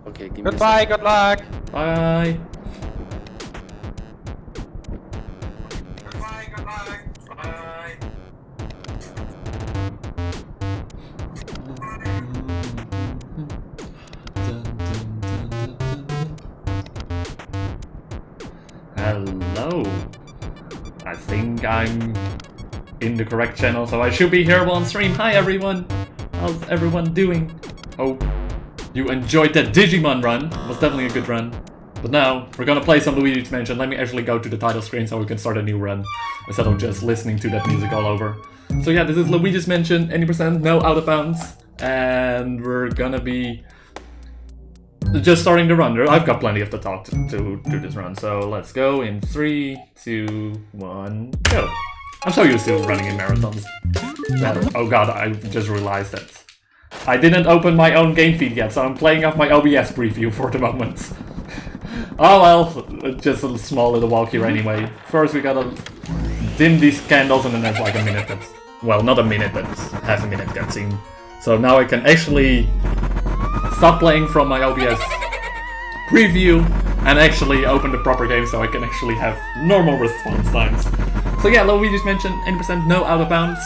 Okay, give me Goodbye, good luck. Bye. Goodbye, good luck. Bye. Hello. I think I'm in the correct channel, so I should be here on stream. Hi everyone. How's everyone doing? Hope you enjoyed that Digimon run. It was definitely a good run. But now we're gonna play some Luigi's Mansion. Let me actually go to the title screen so we can start a new run instead of just listening to that music all over. So yeah, this is Luigi's Mansion, 80%, no out of bounds, and we're gonna be just starting the run. I've got plenty of the talk to do this run, so let's go in 3, 2, 1, go. I'm so used to running in marathons. Oh god, I just realized that I didn't open my own game feed yet, so I'm playing off my OBS preview for the moment. Oh well, just a small little walk here anyway. First we gotta dim these candles and then there's like a minute that's... Well, not a minute, but half a minute cutscene. So now I can actually stop playing from my OBS preview and actually open the proper game so I can actually have normal response times. So yeah, Luigi's Mansion, 80%, no out of bounds.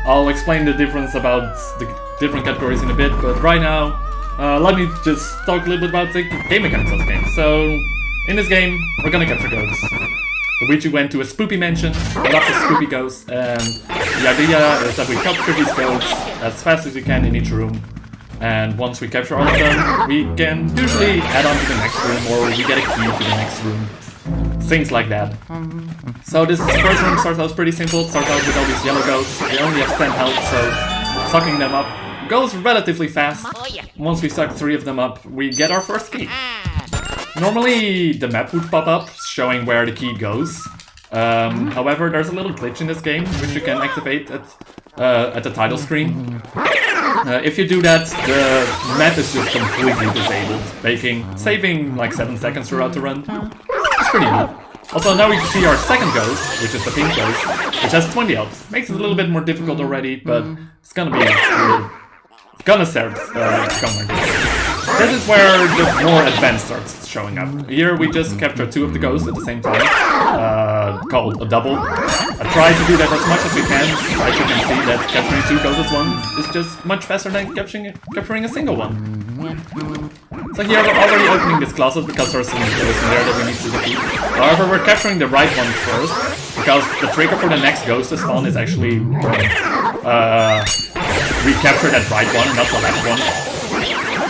I'll explain the difference about the different categories in a bit, but right now, let me just talk a little bit about the game mechanics of the game. So, in this game, we're gonna capture ghosts. Luigi went to a spoopy mansion, lots of spoopy ghosts, and the idea is that we capture these ghosts as fast as we can in each room. And once we capture all of them, we can usually head on to the next room, or we get a key to the next room. Things like that. So this first room starts out pretty simple. Starts out with all these yellow ghosts. They only have 10 health, so sucking them up goes relatively fast. Once we suck 3 of them up, we get our first key. Normally the map would pop up showing where the key goes. However, there's a little glitch in this game which you can activate at the title screen. If you do that, the map is just completely disabled, saving like 7 seconds throughout the run. It's pretty neat. Also, now we can see our second ghost, which is the pink ghost, which has 20 health. Makes it a little bit more difficult already, but it's gonna be gonna serve This is where the more advanced starts showing up. Here we just capture 2 of the ghosts at the same time, called a double. I try to do that as much as we can. As you can see that capturing 2 ghosts at once is just much faster than capturing a single one. So here we're already opening these closets because there's some ghosts in there that we need to defeat. However, we're capturing the right one first, because the trigger for the next ghost to spawn is actually we capture that right one, not the left one.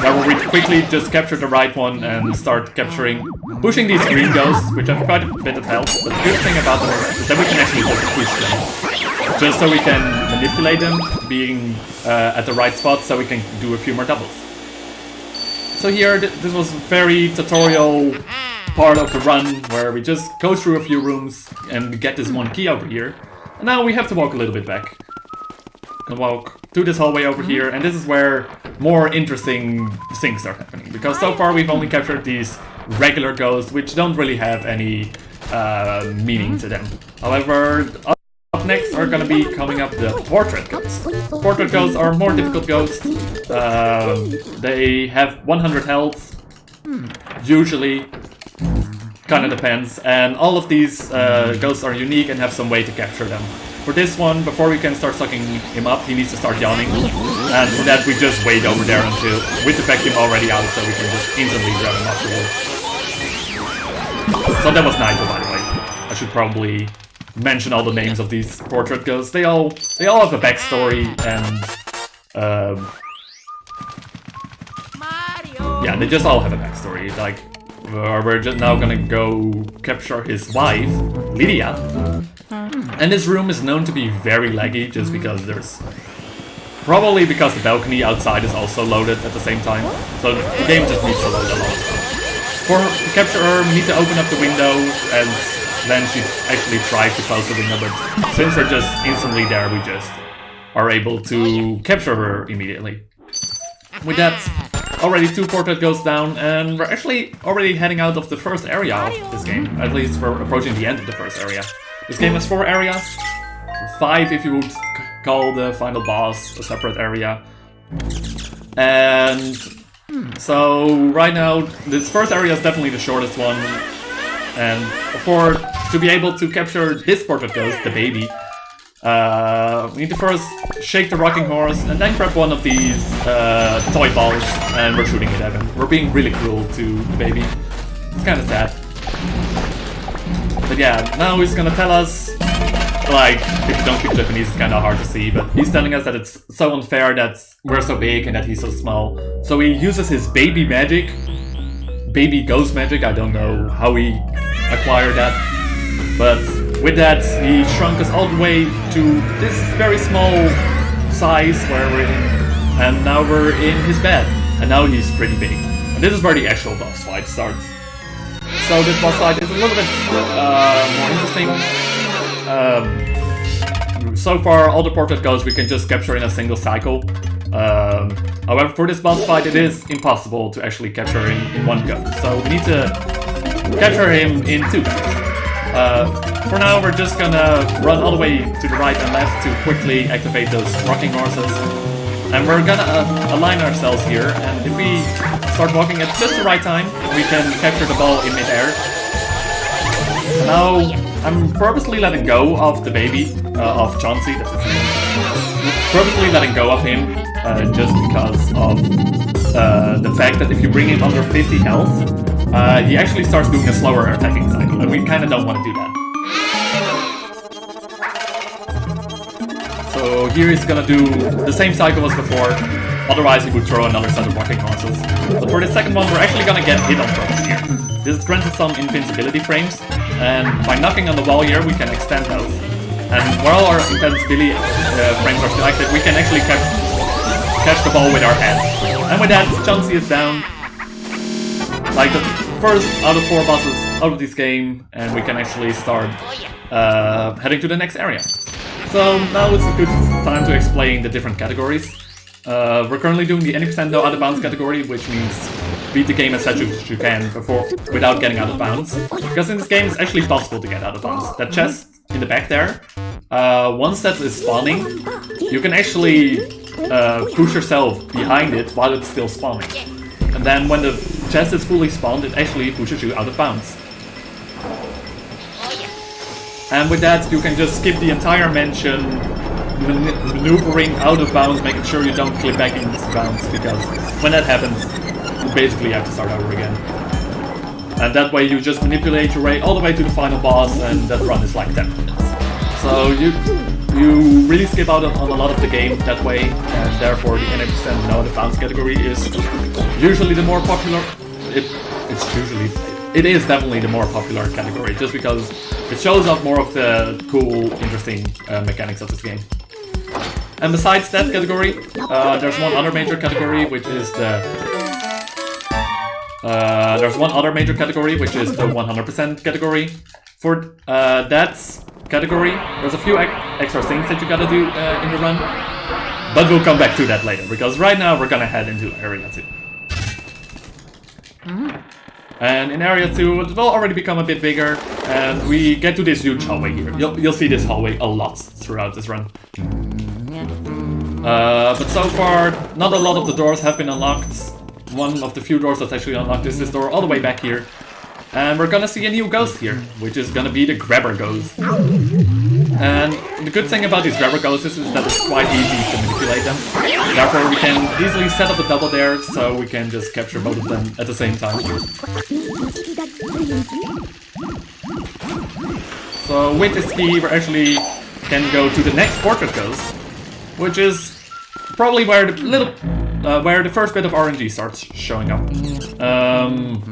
Where we quickly just capture the right one and start pushing these green ghosts, which have quite a bit of health. But the good thing about them is that we can actually just push them. Just so we can manipulate them, being at the right spot, so we can do a few more doubles. So here, this was a very tutorial part of the run, where we just go through a few rooms and get this one key over here. And now we have to walk a little bit back. Can walk through this hallway over here, and this is where more interesting things start happening. Because so far we've only captured these regular ghosts, which don't really have any meaning to them. However, up next are gonna be coming up the portrait ghosts. Portrait ghosts are more difficult ghosts. They have 100 health, usually. Kinda depends. And all of these ghosts are unique and have some way to capture them. For this one, before we can start sucking him up, he needs to start yawning. And for that, we just wait over there until, with the vacuum already out, so we can just instantly grab him afterwards. So that was Nigel, by the way. I should probably mention all the names of these portrait ghosts. They all have a backstory, and yeah, they just all have a backstory. Like, we're just now gonna go capture his wife, Lydia. And this room is known to be very laggy, just because probably because the balcony outside is also loaded at the same time. So the game just needs to load a lot. To capture her, we need to open up the window, and then she actually tries to close the window, but since we're just instantly there, we just are able to capture her immediately. With that, already 2 portrait goes down, and we're actually already heading out of the first area of this game. At least we're approaching the end of the first area. This game has 4 areas, 5 if you would call the final boss a separate area. And So right now, this first area is definitely the shortest one, and to be able to capture this portrait ghost, the baby, we need to first shake the rocking horse and then grab one of these toy balls, and we're shooting it at him. We're being really cruel to the baby. It's kind of sad. But yeah, now he's gonna tell us, like, if you don't keep Japanese, it's kind of hard to see, but he's telling us that it's so unfair that we're so big and that he's so small. So he uses his baby magic, baby ghost magic. I don't know how he acquired that, but with that, he shrunk us all the way to this very small size where we're in, and now we're in his bed, and now he's pretty big. And this is where the actual boss fight starts. So this boss fight is a little bit more interesting. So far, all the portrait ghosts we can just capture in a single cycle. However, for this boss fight, it is impossible to actually capture him in one go. So we need to capture him in 2 goes. For now, we're just gonna run all the way to the right and left to quickly activate those rocking horses. And we're gonna align ourselves here, and if we start walking at just the right time, we can capture the ball in midair. Now, I'm purposely letting go of the baby, of Chauncey, that's his name. Purposely letting go of him, just because of the fact that if you bring him under 50 health, he actually starts doing a slower attacking cycle, and we kinda don't want to do that. So here he's gonna do the same cycle as before, otherwise he would throw another set of rocking horses. But for the second one, we're actually gonna get hit on purpose here. This is granted some invincibility frames, and by knocking on the wall here, we can extend those. And while our invincibility frames are still active, we can actually catch the ball with our head. And with that, Chauncey is down. Like the first out of 4 bosses out of this game, and we can actually start heading to the next area. So now it's a good time to explain the different categories. We're currently doing the any percent no out of bounds category, which means beat the game as fast as you can without getting out of bounds. Because in this game it's actually possible to get out of bounds. That chest in the back there, once that is spawning, you can actually push yourself behind it while it's still spawning. And then when the chest is fully spawned, it actually pushes you out of bounds. And with that, you can just skip the entire mansion, maneuvering out of bounds, making sure you don't clip back into bounds, because when that happens, you basically have to start over again. And that way you just manipulate your way all the way to the final boss, and that run is like 10 minutes. So you really skip out on a lot of the game that way, and therefore the 90% no out of bounds category is usually the more popular. It is definitely the more popular category, just because it shows off more of the cool, interesting mechanics of this game. And besides that category, there's one other major category, which is the 100% category. For that category, there's a few extra things that you gotta do in the run, but we'll come back to that later, because right now we're gonna head into Area 2. And in Area 2, it will already become a bit bigger, and we get to this huge hallway here. You'll see this hallway a lot throughout this run. But so far, not a lot of the doors have been unlocked. One of the few doors that's actually unlocked is this door all the way back here. And we're gonna see a new ghost here, which is gonna be the Grabber Ghost. And the good thing about these Grabber Ghosts is that it's quite easy to manipulate them. Therefore, we can easily set up a double there, so we can just capture both of them at the same time. So with this key, we actually can go to the next Portrait Ghost, which is probably where the first bit of RNG starts showing up.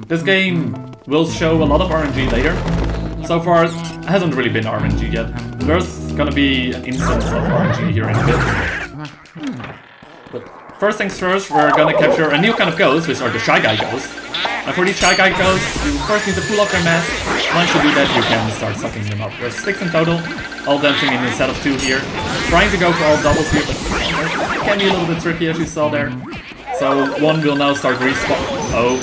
This game will show a lot of RNG later. So far, it hasn't really been RNG yet. There's gonna be an instance of RNG here in a bit. But first things first, we're gonna capture a new kind of ghost, which are the Shy Guy Ghosts. And for these Shy Guy Ghosts, you first need to pull off their mask. Once you do that, you can start sucking them up. There's 6 in total, all dancing in a set of 2 here. Trying to go for all doubles here, but it can be a little bit tricky, as you saw there. So one will now start respawn. Oh.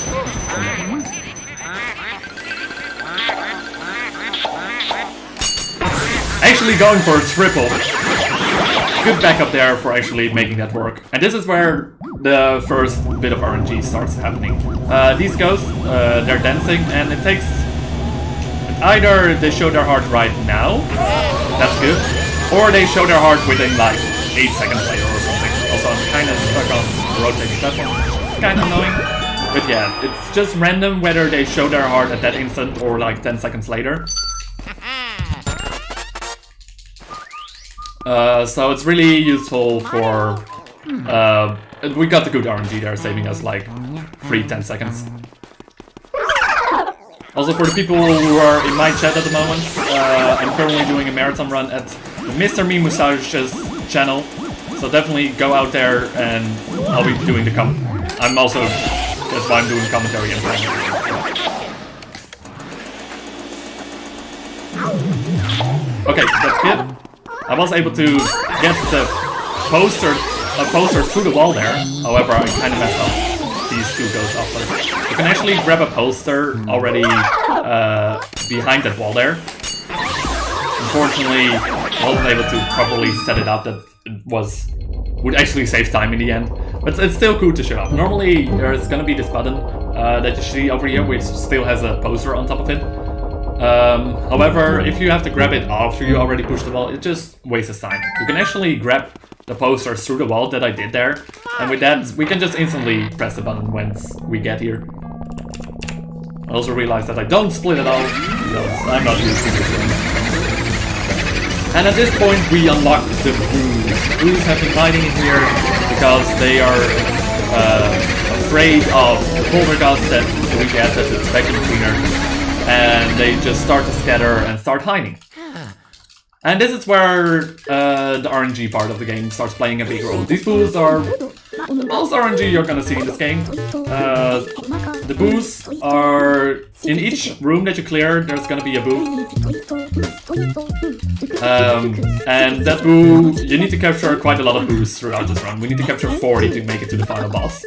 Actually going for a triple. Good backup there for actually making that work. And this is where the first bit of RNG starts happening. These ghosts, they're dancing, and it takes... Either they show their heart right now, that's good, or they show their heart within like 8 seconds later or something. Also, I'm kind of stuck on the rotating platform. It's kind of annoying. But yeah, it's just random whether they show their heart at that instant or like 10 seconds later. So it's really useful for... we got the good RNG there, saving us like 10 seconds. Also, for the people who are in my chat at the moment, I'm currently doing a marathon run at Mr. Me Musage's channel. So definitely go out there and I'll be doing the I'm also... That's why I'm doing commentary and playing. Okay, that's good. I was able to get the poster through the wall there. However, I kind of messed up. These two goes off. You can actually grab a poster already behind that wall there. Unfortunately, I wasn't able to properly set it up that it would actually save time in the end. But it's still cool to show off. Normally, there's gonna be this button that you see over here, which still has a poster on top of it. However, if you have to grab it after you already pushed the wall, it just wastes time. You can actually grab the posters through the wall that I did there, and with that, we can just instantly press the button once we get here. I also realized that I don't split it all, because I'm not used to this thing. And at this point, we unlock the boos. Boos have been hiding in here because they are afraid of the poltergeist that we get as a vacuum cleaner, and they just start to scatter and start hiding. And this is where the RNG part of the game starts playing a big role. These boos are the most RNG you're gonna see in this game. The boos are... In each room that you clear, there's gonna be a boo. And that boo, you need to capture quite a lot of boos throughout this run. We need to capture 40 to make it to the final boss.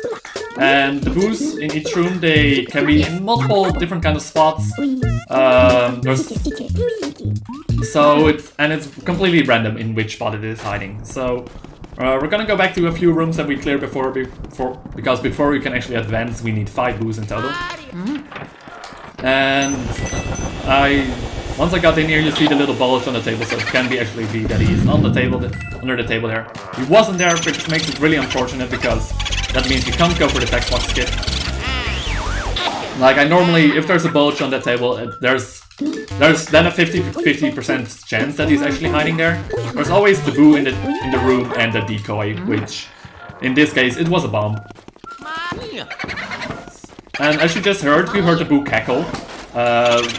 And the boos in each room, they can be in multiple different kind of spots. It's completely random in which spot it is hiding. So we're gonna go back to a few rooms that we cleared before because before we can actually advance, we need 5 boos in total. And once I got in here, you see the little bulge on the table, so it can actually be that he's on the table, under the table there. He wasn't there, which makes it really unfortunate because that means you can't go for the text box skip. Like I normally, if there's a bulge on that table, there's then a 50% chance that he's actually hiding there. There's always the boo in the room and the decoy, which in this case it was a bomb. And as you just heard, you heard the boo cackle,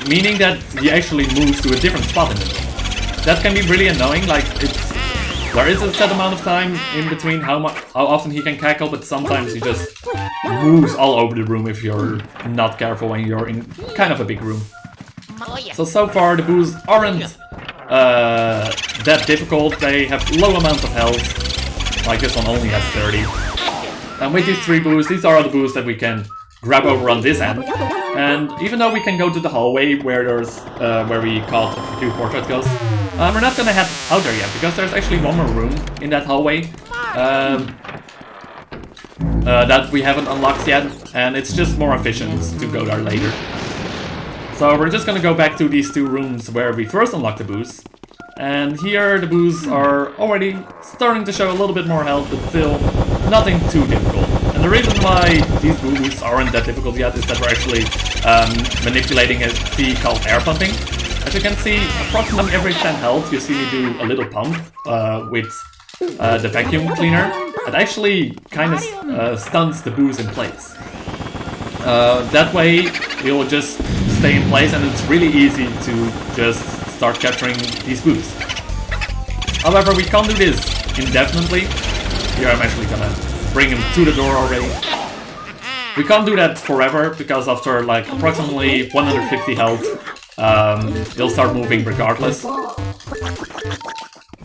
meaning that he actually moves to a different spot in the room. That can be really annoying. Like there is a set amount of time in between how often he can cackle, but sometimes he just moves all over the room if you're not careful when you're in kind of a big room. So far the boos aren't that difficult. They have low amounts of health. Like this one only has 30. And with these 3 boos, these are all the boos that we can grab over on this end. And even though we can go to the hallway where there's where we caught a few portrait ghosts, we're not gonna head out there yet because there's actually one more room in that hallway that we haven't unlocked yet, and it's just more efficient to go there later. So we're just gonna go back to these 2 rooms where we first unlocked the boos. And here the boos are already starting to show a little bit more health, but still nothing too difficult. And the reason why these boos aren't that difficult yet is that we're actually manipulating a feat called air pumping. As you can see, approximately every 10 health you see me do a little pump with the vacuum cleaner. It actually kind of stuns the boos in place. That way it will just stay in place and it's really easy to just start capturing these boos. However, we can't do this indefinitely. Here I'm actually gonna bring him to the door already. We can't do that forever because after like approximately 150 health, he'll start moving regardless.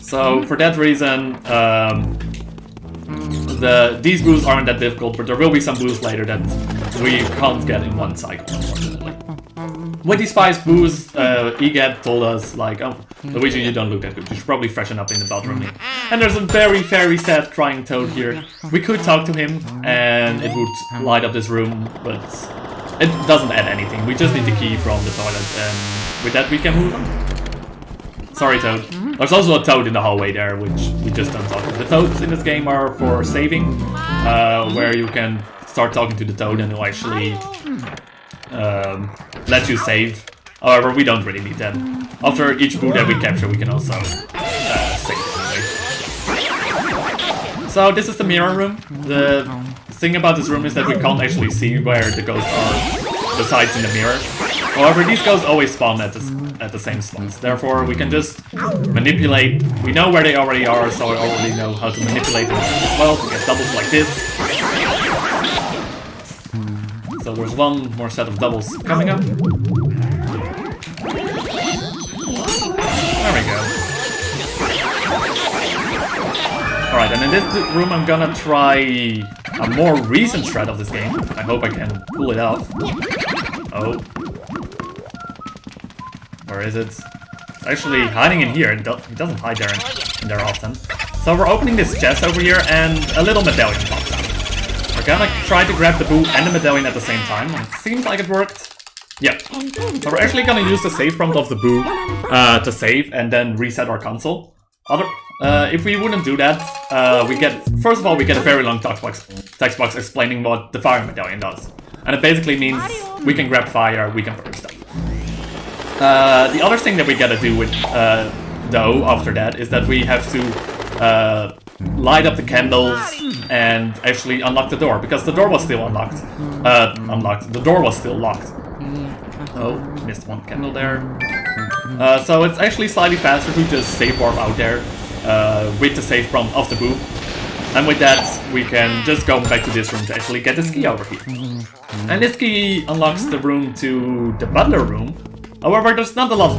So for that reason, these boos aren't that difficult, but there will be some boos later that we can't get in one cycle, unfortunately. With these 5 boos, EGAT told us, like, oh, Luigi, you don't look that good. You should probably freshen up in the bathroom. And there's a very, very sad crying Toad here. We could talk to him, and it would light up this room, but it doesn't add anything. We just need the key from the toilet, and with that we can move on. Sorry, Toad. There's also a Toad in the hallway there, which we just don't talk to. The Toads in this game are for saving, where you can start talking to the Toad and it'll actually let you save. However, we don't really need that. After each boo that we capture, we can also save anyway. So this is the mirror room. The thing about this room is that we can't actually see where the ghosts are besides in the mirror. However, these ghosts always spawn at the same spots. Therefore, we can just manipulate. We know where they already are, so I already know how to manipulate them as well to get doubles like this. So there's one more set of doubles coming up. There we go. Alright, and in this room I'm gonna try a more recent shred of this game. I hope I can pull it off. Oh. Where is it? It's actually hiding in here. It doesn't hide there often. So we're opening this chest over here and a little medallion pops out. We're gonna try to grab the boo and the medallion at the same time. It seems like it worked. Yeah. So we're actually gonna use the save prompt of the boo to save and then reset our console. If we wouldn't do that, first of all we get a very long text box explaining what the fire medallion does. And it basically means we can grab fire, we can burn stuff. The other thing that we gotta do with though after that is that we have to light up the candles and actually unlock the door, because the door was still unlocked. The door was still locked. Oh, missed one candle there. So it's actually slightly faster to just save warp out there with the save prompt of the boo. And with that, we can just go back to this room to actually get this key over here. And this key unlocks the room to the butler room. However, there's not a lot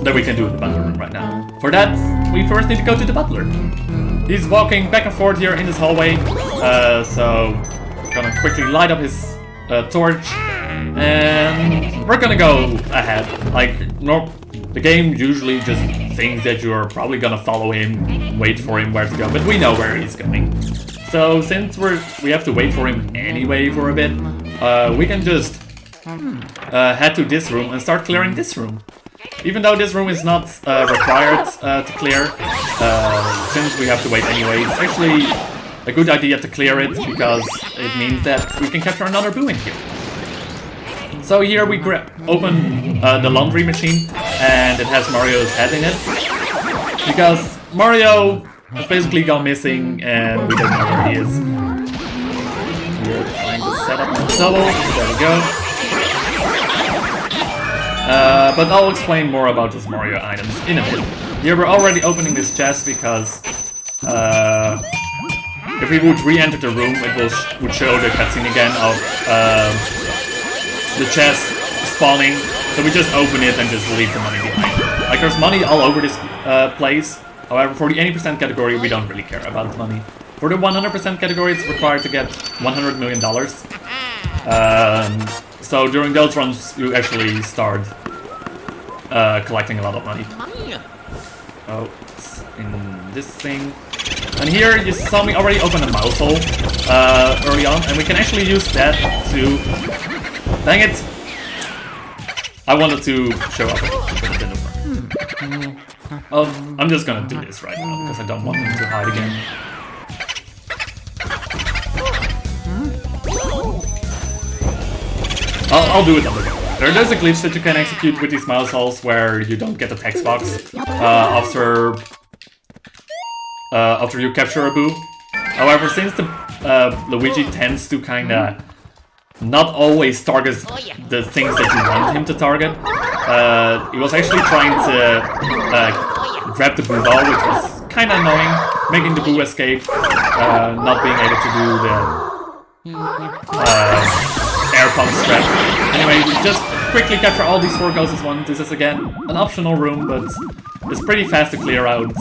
that we can do in the butler room right now. For that, we first need to go to the butler. He's walking back and forth here in this hallway, so I'm gonna quickly light up his torch, and we're gonna go ahead. Like, the game usually just thinks that you're probably gonna follow him, wait for him where to go, but we know where he's going. So since we have to wait for him anyway for a bit, we can just head to this room and start clearing this room. Even though this room is not required to clear, since we have to wait anyway, it's actually a good idea to clear it, because it means that we can capture another boo in here. So here we open the laundry machine, and it has Mario's head in it, because Mario has basically gone missing and we don't know where he is. We're trying to set up the double, there we go. But I'll explain more about those Mario items in a bit. Here we're already opening this chest because if we would re-enter the room, it would show the cutscene again of the chest spawning. So we just open it and just leave the money behind. Like, there's money all over this place. However, for the 80% category, we don't really care about the money. For the 100% category, it's required to get $100 million. So during those runs, you actually start collecting a lot of money. Oh, it's in this thing. And here you saw me already open a mouse hole early on, and we can actually use that to... Dang it! I wanted to show up, but it didn't work. Oh, I'm just gonna do this right now, because I don't want him to hide again. I'll do it on the go. There's a glitch that you can execute with these mouse holes where you don't get the text box after you capture a boo. However, since the Luigi tends to kinda not always target the things that you want him to target, he was actually trying to grab the boo ball, which was kinda annoying, making the boo escape, not being able to do the air pump strap. Anyway, just quickly capture all these 4 ghosts at once. This is again an optional room, but it's pretty fast to clear out,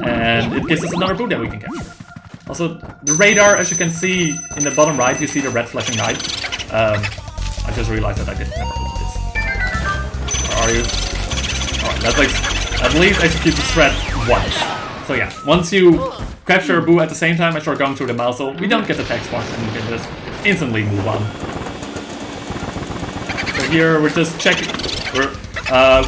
and it gives us another boo that we can capture. Also, the radar, as you can see in the bottom right, you see the red flashing light. I just realized that I didn't never open this. are you? Alright, let's like at least execute the threat once. So yeah, once you capture a boo at the same time as you're going through the muzzle, we don't get the text box and you can just instantly move on. So here we're just checking,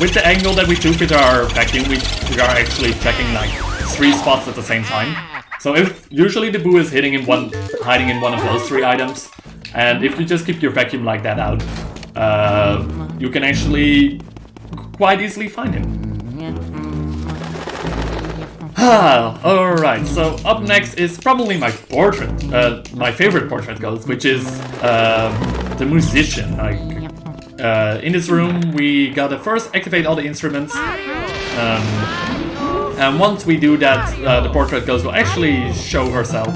with the angle that we took with our vacuum, we are actually checking like 3 spots at the same time. So if usually the boo is hiding in one of those 3 items, and if you just keep your vacuum like that out, you can actually quite easily find him. Alright, so up next is probably my portrait, my favorite portrait ghost, which is the musician. In this room we gotta first activate all the instruments, and once we do that, the portrait ghost will actually show herself.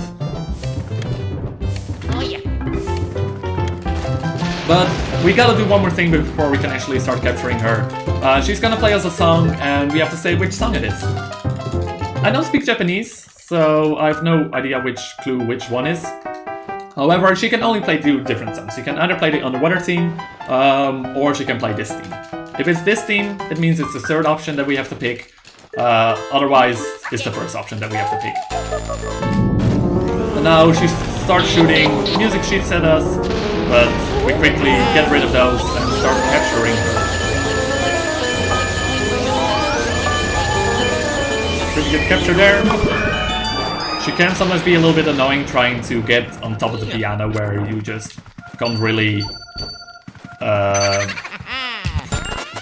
But we gotta do one more thing before we can actually start capturing her. She's gonna play us a song, and we have to say which song it is. I don't speak Japanese, so I have no idea which one is. However, she can only play 2 different songs. She can either play the underwater theme, or she can play this theme. If it's this theme, it means it's the 3rd option that we have to pick. Otherwise, it's the 1st option that we have to pick. And now she starts shooting music sheets at us, but we quickly get rid of those and start capturing her. Pretty good capture there. She can sometimes be a little bit annoying trying to get on top of the piano where you just can't really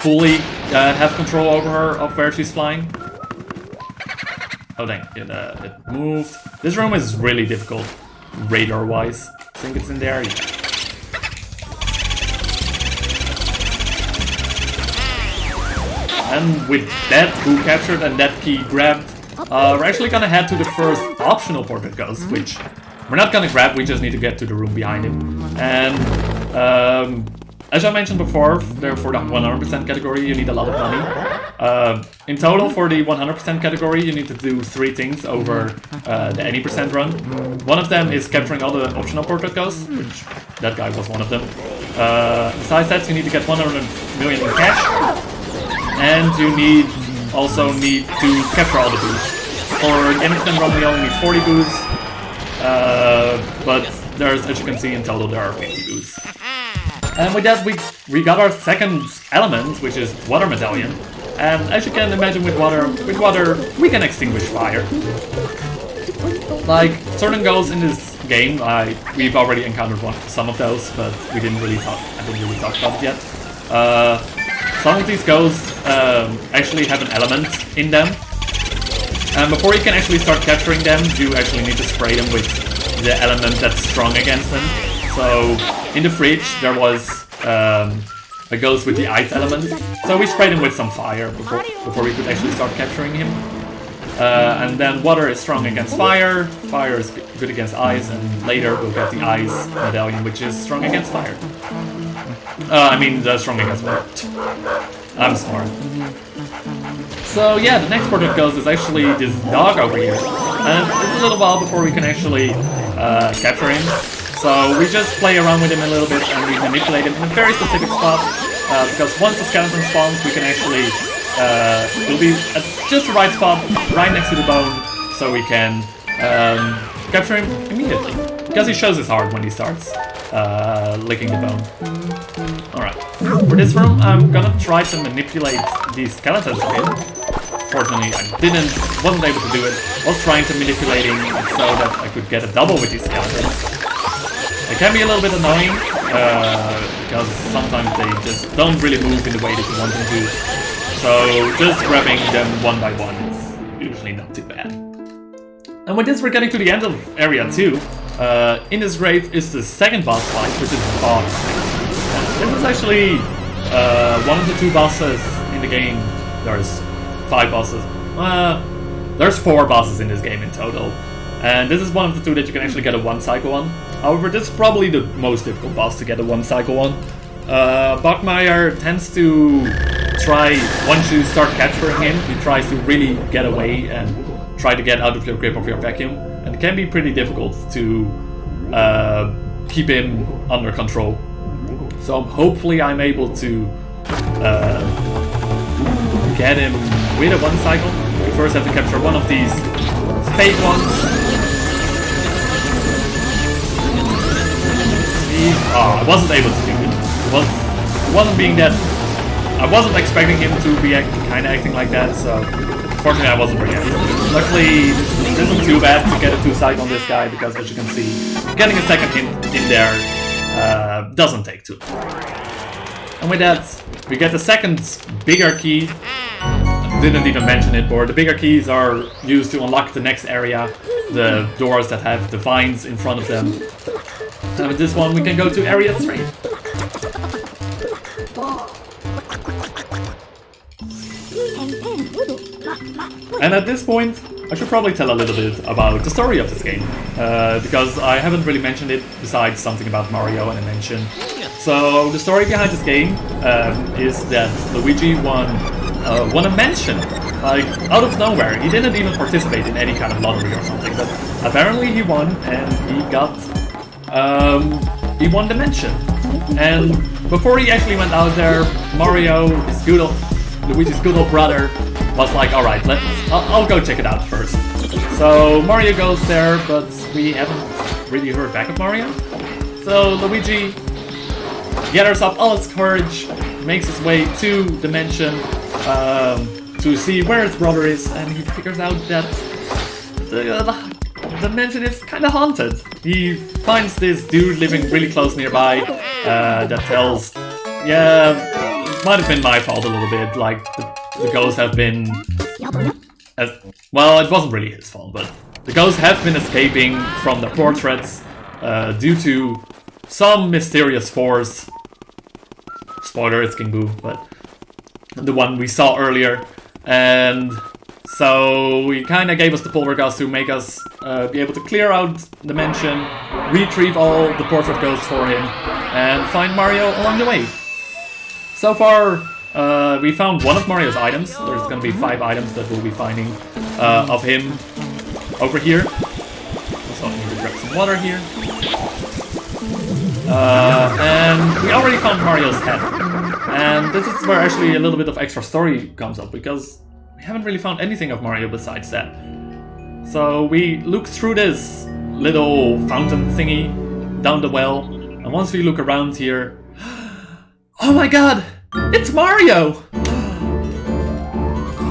fully have control over her of where she's flying. Oh dang, it moved. This room is really difficult, radar-wise. I think it's in there, yeah. And with that boo captured and that key grabbed, we're actually gonna head to the first optional portrait ghost, which we're not gonna grab, we just need to get to the room behind him. And as I mentioned before, for the 100% category you need a lot of money. In total for the 100% category you need to do 3 things over the any percent run. One of them is capturing all the optional portrait ghosts, which that guy was one of them. Besides that, you need to get 100 million in cash. And you also need to capture all the boos. For the instant run we only need 40 boos, but there's, as you can see, in total there are 50 boos. And with that we got our second element, which is water medallion. And as you can imagine with water we can extinguish fire. Like certain ghosts in this game, we've already encountered some of those, but I didn't really talk about it yet. Some of these ghosts actually have an element in them, and before you can actually start capturing them, you actually need to spray them with the element that's strong against them. So in the fridge there was a ghost with the ice element, so we sprayed him with some fire before we could actually start capturing him. And then water is strong against fire, fire is good against ice, and later we'll get the ice medallion, which is strong against fire. Strong against water. I'm smart. So yeah, the next portrait ghost is actually this dog over here. And it's a little while before we can actually capture him. So we just play around with him a little bit and we manipulate him in a very specific spot. Because once the skeleton spawns, we can actually... it'll be at just the right spot, right next to the bone, so we can capture him immediately. Because he shows his heart when he starts licking the bone. Alright, for this room I'm gonna try to manipulate these skeletons a bit. Fortunately I wasn't able to do it. I was trying to manipulate him so that I could get a double with these skeletons. It can be a little bit annoying, because sometimes they just don't really move in the way that you want them to. So just grabbing them one by one is usually not too bad. And with this we're getting to the end of area 2. In this grave is the second boss fight, which is the boss. This is actually one of the 2 bosses in the game. There's 5 bosses. There's 4 bosses in this game in total. And this is one of the 2 that you can actually get a 1 cycle on. However, this is probably the most difficult boss to get a 1 cycle on. Bachmeyer tends to try, once you start capturing him, he tries to really get away and try to get out of the grip of your vacuum. And it can be pretty difficult to keep him under control. So hopefully I'm able to get him with a 1 cycle. We first have to capture one of these fake ones. I wasn't able to do it. It wasn't being that. I wasn't expecting him to be kind of acting like that, so fortunately I wasn't reacting. Luckily, it isn't too bad to get a 2 cycle on this guy, because as you can see, getting a second hit in there doesn't take too long. And with that, we get the second bigger key. Didn't even mention it, but the bigger keys are used to unlock the next area, the doors that have the vines in front of them. And with this one, we can go to area 3. And at this point, I should probably tell a little bit about the story of this game, because I haven't really mentioned it besides something about Mario and a mention. So the story behind this game is that Luigi won a mention, like out of nowhere. He didn't even participate in any kind of lottery or something, but apparently he won, and he won the mention. And before he actually went out there, Mario, Luigi's good old brother, was like, alright, I'll go check it out first. So Mario goes there, but we haven't really heard back of Mario. So Luigi gathers up all his courage, makes his way to the mansion to see where his brother is, and he figures out that the mansion is kind of haunted. He finds this dude living really close nearby that tells, yeah, it might have been my fault a little bit, like the ghosts have been... well, it wasn't really his fault, but the ghosts have been escaping from the portraits due to some mysterious force. Spoiler, it's King Boo, but the one we saw earlier. And so he kind of gave us the pull request to make us be able to clear out the mansion, retrieve all the portrait ghosts for him, and find Mario along the way. So far, we found one of Mario's items. There's going to be 5 items that we'll be finding of him over here. So I need to grab some water here. And we already found Mario's head. And this is where actually a little bit of extra story comes up, because we haven't really found anything of Mario besides that. So we look through this little fountain thingy down the well, and once we look around here... Oh my god! It's Mario!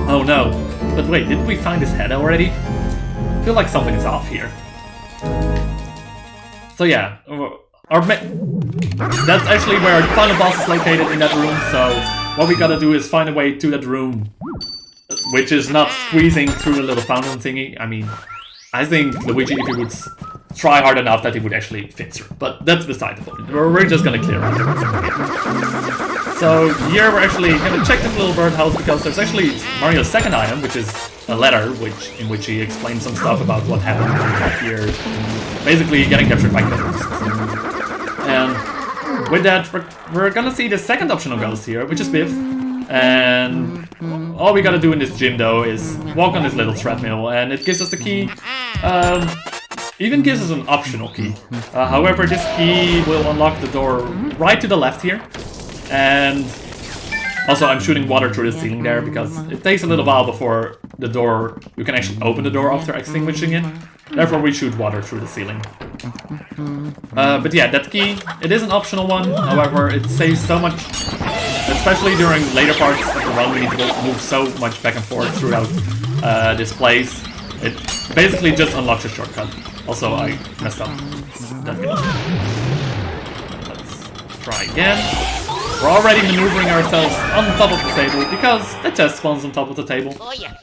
Oh no. But wait, didn't we find his head already? I feel like something is off here. So yeah, that's actually where the final boss is located, in that room, so what we gotta do is find a way to that room, which is not squeezing through the little fountain thingy. I mean, I think Luigi, if he would try hard enough, that he would actually fit through, but that's beside the point. We're just gonna clear out everything. So here we're actually gonna check this little birdhouse, because there's actually Mario's second item, which is a letter in which he explains some stuff about what happened here, basically getting captured by ghosts. And with that, we're gonna see the second optional ghost here, which is Biff. And all we gotta do in this gym, though, is walk on this little treadmill, and it gives us the key. Even gives us an optional key. However, this key will unlock the door right to the left here. And also, I'm shooting water through the ceiling there, because it takes a little while before the door... You can actually open the door after extinguishing it. Therefore, we shoot water through the ceiling. But yeah, that key, it is an optional one. However, it saves so much, especially during later parts of the run. We need to move so much back and forth throughout this place. It basically just unlocks a shortcut. Also, I messed up. Let's try again. We're already maneuvering ourselves on top of the table, because the chest spawns on top of the table. Oh yeah.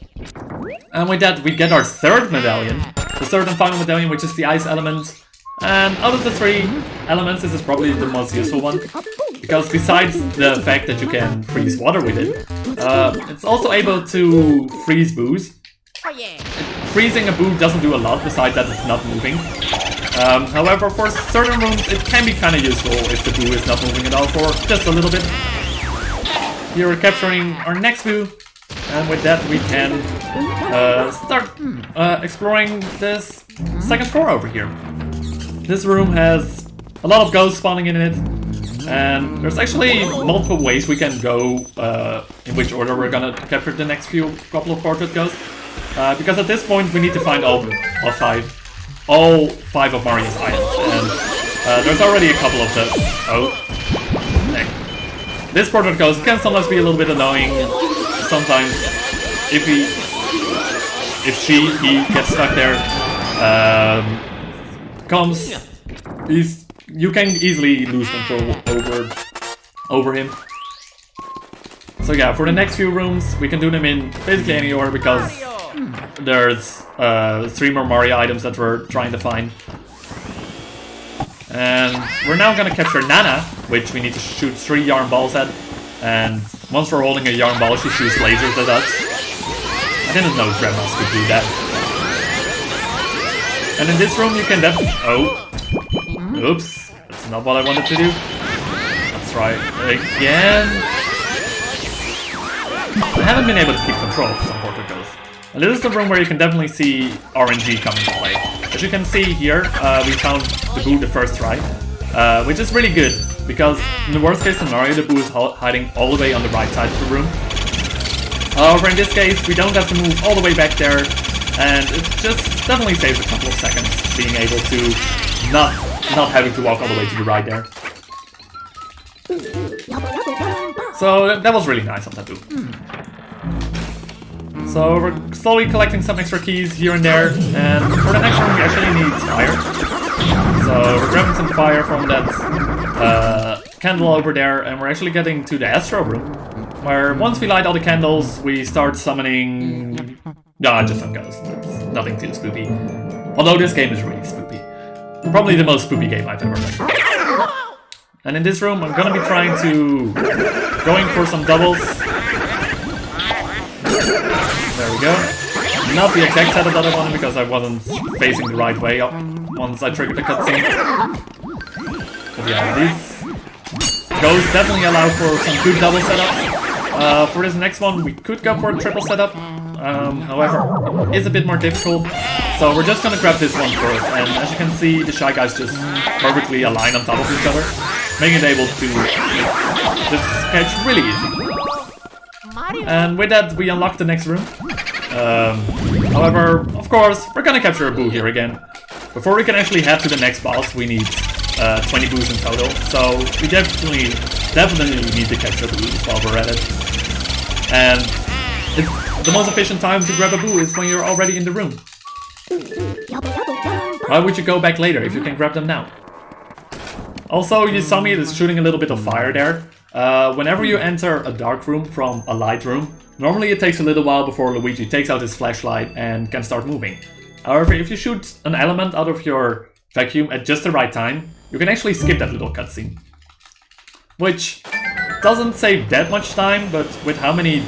And with that, we get our third medallion. The third and final medallion, which is the ice element. And out of the 3 elements, this is probably the most useful one, because besides the fact that you can freeze water with it, it's also able to freeze boos. Oh yeah. Freezing a boo doesn't do a lot, besides that it's not moving. However, for certain rooms, it can be kind of useful if the boo is not moving at all for just a little bit. Here we're capturing our next boo, and with that we can start exploring this second floor over here. This room has a lot of ghosts spawning in it, And there's actually multiple ways we can go in which order we're gonna capture the next couple of portrait ghosts. Because at this point we need to find all five of Mario's items. And there's already a couple of them. Oh. Dang. This portrait ghost can sometimes be a little bit annoying. Sometimes if he gets stuck there, you can easily lose control over him. So yeah, for the next few rooms, we can do them in basically any order because there's 3 more Mario items that we're trying to find. And we're now gonna capture Nana, which we need to shoot 3 yarn balls at. And once we're holding a yarn ball, she shoots lasers at us. I didn't know grandmas could do that. And in this room you can definitely... Oh. Oops. That's not what I wanted to do. Let's try again. I haven't been able to keep control of some portrait ghosts. And this is the room where you can definitely see RNG come into play. As you can see here, we found the Boo the first try. Which is really good, because in the worst case scenario, the Boo is hiding all the way on the right side of the room. However, in this case, we don't have to move all the way back there, and it just definitely saves a couple of seconds being able to not having to walk all the way to the right there. So that was really nice of that Boo. So we're slowly collecting some extra keys here and there, and for the next one we actually need fire. So we're grabbing some fire from that candle over there, and we're actually getting to the Astro room, where once we light all the candles, we start summoning... just some ghosts. It's nothing too spooky. Although this game is really spooky. Probably the most spooky game I've ever played. And in this room, I'm gonna be trying to... going for some doubles. There we go. Not the exact setup that I wanted because I wasn't facing the right way once I triggered the cutscene. But yeah, these ghosts definitely allow for some good double setups. For this next one, we could go for a triple setup. However, it is a bit more difficult. So we're just gonna grab this one first. And as you can see, the Shy Guys just perfectly align on top of each other, making it able to make this sketch really easy. And with that, we unlock the next room. However, of course, we're gonna capture a Boo here again. Before we can actually head to the next boss, we need 20 Boos in total. So we definitely need to capture the Boos while we're at it. And the most efficient time to grab a Boo is when you're already in the room. Why would you go back later if you can grab them now? Also, you saw me shooting a little bit of fire there. Whenever you enter a dark room from a light room, normally it takes a little while before Luigi takes out his flashlight and can start moving. However, if you shoot an element out of your vacuum at just the right time, you can actually skip that little cutscene. Which doesn't save that much time, but with how many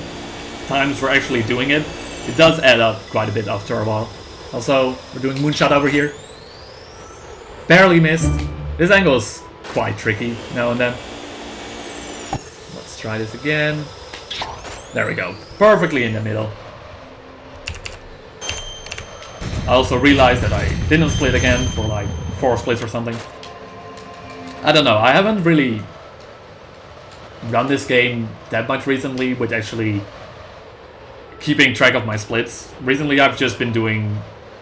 times we're actually doing it, it does add up quite a bit after a while. Also, we're doing Moonshot over here. Barely missed. This angle is quite tricky now and then. Let's try this again. There we go. Perfectly in the middle. I also realized that I didn't split again for like 4 splits or something. I don't know. I haven't really run this game that much recently with actually keeping track of my splits. Recently I've just been doing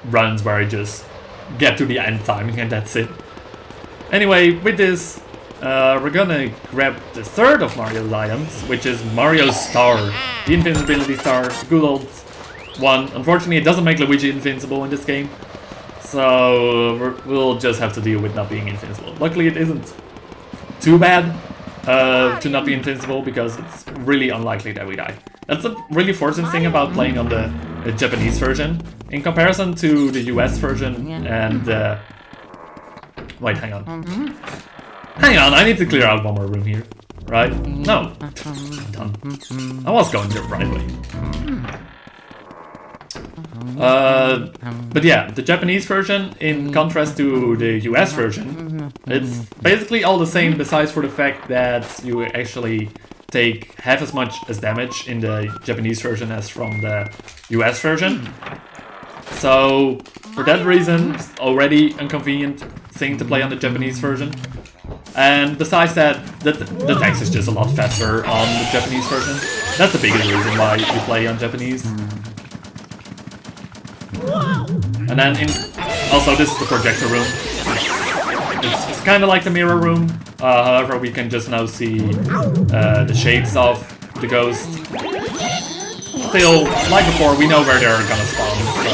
runs where I just get to the end timing and that's it. Anyway, with this, we're gonna grab the third of Mario's items, which is Mario's Star. The Invincibility Star, the good old one. Unfortunately, it doesn't make Luigi invincible in this game. So we'll just have to deal with not being invincible. Luckily, it isn't too bad to not be invincible, because it's really unlikely that we die. That's a really fortunate thing about playing on the Japanese version. In comparison to the US version and... wait, hang on. Hang on, I need to clear out one more room here. Right? No. I'm done. I was going the right way. But yeah, the Japanese version, in contrast to the US version, it's basically all the same, besides for the fact that you actually take half as much as damage in the Japanese version as from the US version. So, for that reason, it's already an inconvenient thing to play on the Japanese version. And besides that, the text is just a lot faster on the Japanese version. That's the biggest reason why we play on Japanese. And then also this is the projector room. It's kind of like the mirror room. However, we can just now see the shapes of the ghost. Still, like before, we know where they're gonna spawn, so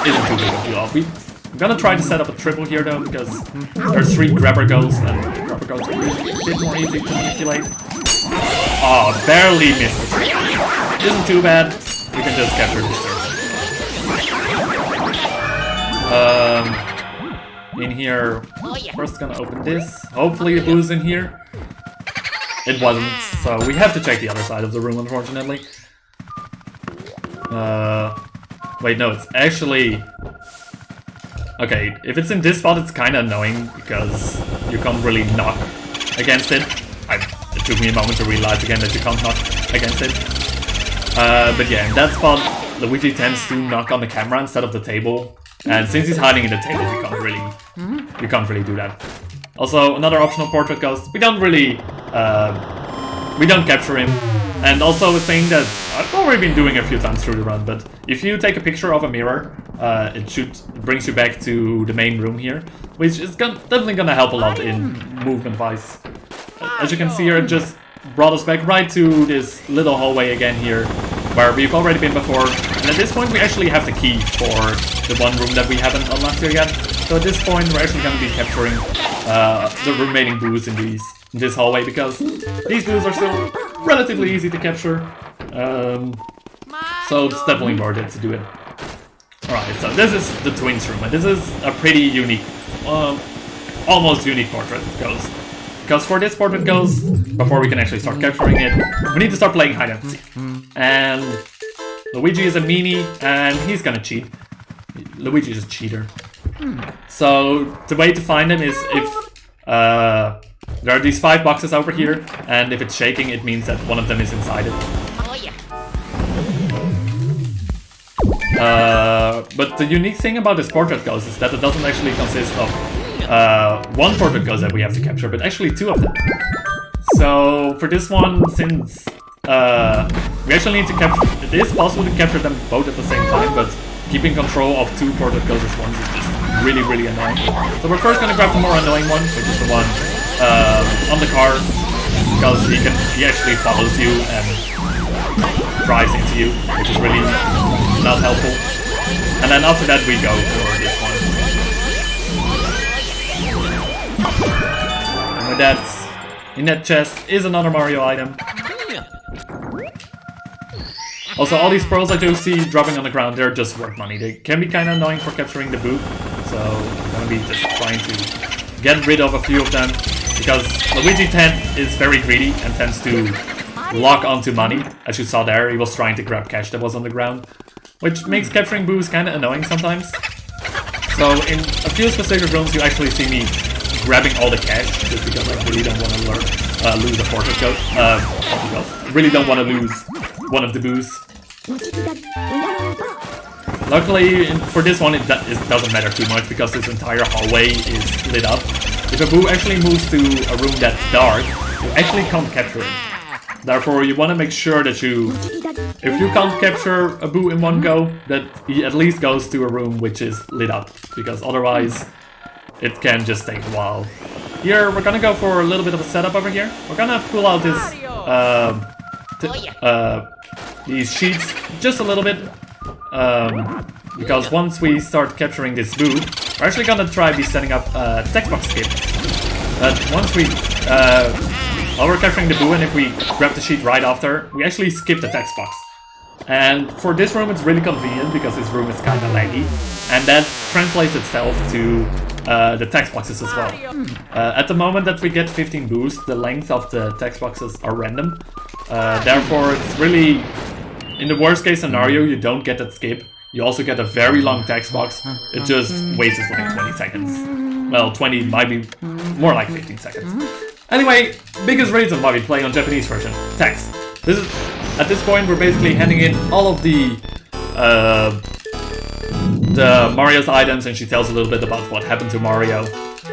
it isn't too big of a deal. I'm gonna try to set up a triple here though, because there's 3 grabber ghosts, and grabber ghosts are usually a bit more easy to manipulate. Oh, barely missed the trick. Isn't too bad. We can just capture this turn. In here, first gonna open this. Hopefully the boo's in here. It wasn't, so we have to check the other side of the room, unfortunately. Wait, no, it's actually... Okay, if it's in this spot, it's kind of annoying, because you can't really knock against it. It took me a moment to realize again that you can't knock against it. But yeah, in that spot, Luigi tends to knock on the camera instead of the table. And since he's hiding in the table, you can't really do that. Also, another optional portrait ghost. We don't really... we don't capture him. And also a thing that I've already been doing a few times through the run, but if you take a picture of a mirror, it brings you back to the main room here, which is definitely gonna help a lot in movement-wise. As you can see here, it just brought us back right to this little hallway again here, where we've already been before. And at this point, we actually have the key for the one room that we haven't unlocked here yet. So at this point, we're actually gonna be capturing the remaining boos in this hallway, because these boos are still relatively easy to capture, so it's definitely worth it to do it. Alright, so this is the twins room, and this is a pretty unique, almost unique portrait ghost. Because for this portrait ghost, before we can actually start capturing it, we need to start playing hide and seek. And Luigi is a meanie, and he's gonna cheat. Luigi is a cheater. So the way to find him is if there are these 5 boxes over here, and if it's shaking, it means that one of them is inside it. But the unique thing about this portrait ghost is that it doesn't actually consist of one portrait ghost that we have to capture, but actually 2 of them. So for this one, since we actually need to capture, it is possible to capture them both at the same time, but keeping control of 2 portrait ghosts at once is just really, really annoying. So we're first gonna grab the more annoying one, which is the one on the car, because he actually follows you and drives into you, which is really not helpful. And then after that we go for this one. And with that, in that chest is another Mario item. Also, all these pearls I do see dropping on the ground, they're just worth money. They can be kind of annoying for capturing the boo, so I'm gonna be just trying to get rid of a few of them, because Luigi is very greedy and tends to lock onto money. As you saw there, he was trying to grab cash that was on the ground, which makes capturing boos kind of annoying sometimes. So in a few specific rooms, you actually see me grabbing all the cash, just because I really don't want to lose a portrait ghost. Really don't want to lose one of the boos. Luckily, for this one, it doesn't matter too much, because this entire hallway is lit up. If a boo actually moves to a room that's dark, you actually can't capture it. Therefore, you want to make sure that if you can't capture a boo in one go, that he at least goes to a room which is lit up, because otherwise it can just take a while. Here, we're gonna go for a little bit of a setup over here. We're gonna pull out these sheets just a little bit, because once we start capturing this boo, we're actually gonna try be setting up a text box skip. But once while we're capturing the boo, and if we grab the sheet right after, we actually skip the text box. And for this room, it's really convenient, because this room is kind of laggy, and that translates itself to the text boxes as well. At the moment that we get 15 boos, the length of the text boxes are random. Therefore, it's really, in the worst case scenario, you don't get that skip. You also get a very long text box. It just wastes like 20 seconds. Well, 20 might be more like 15 seconds. Anyway, biggest reason why we play on Japanese version, text. At this point, we're basically handing in all of the Mario's items, and she tells a little bit about what happened to Mario.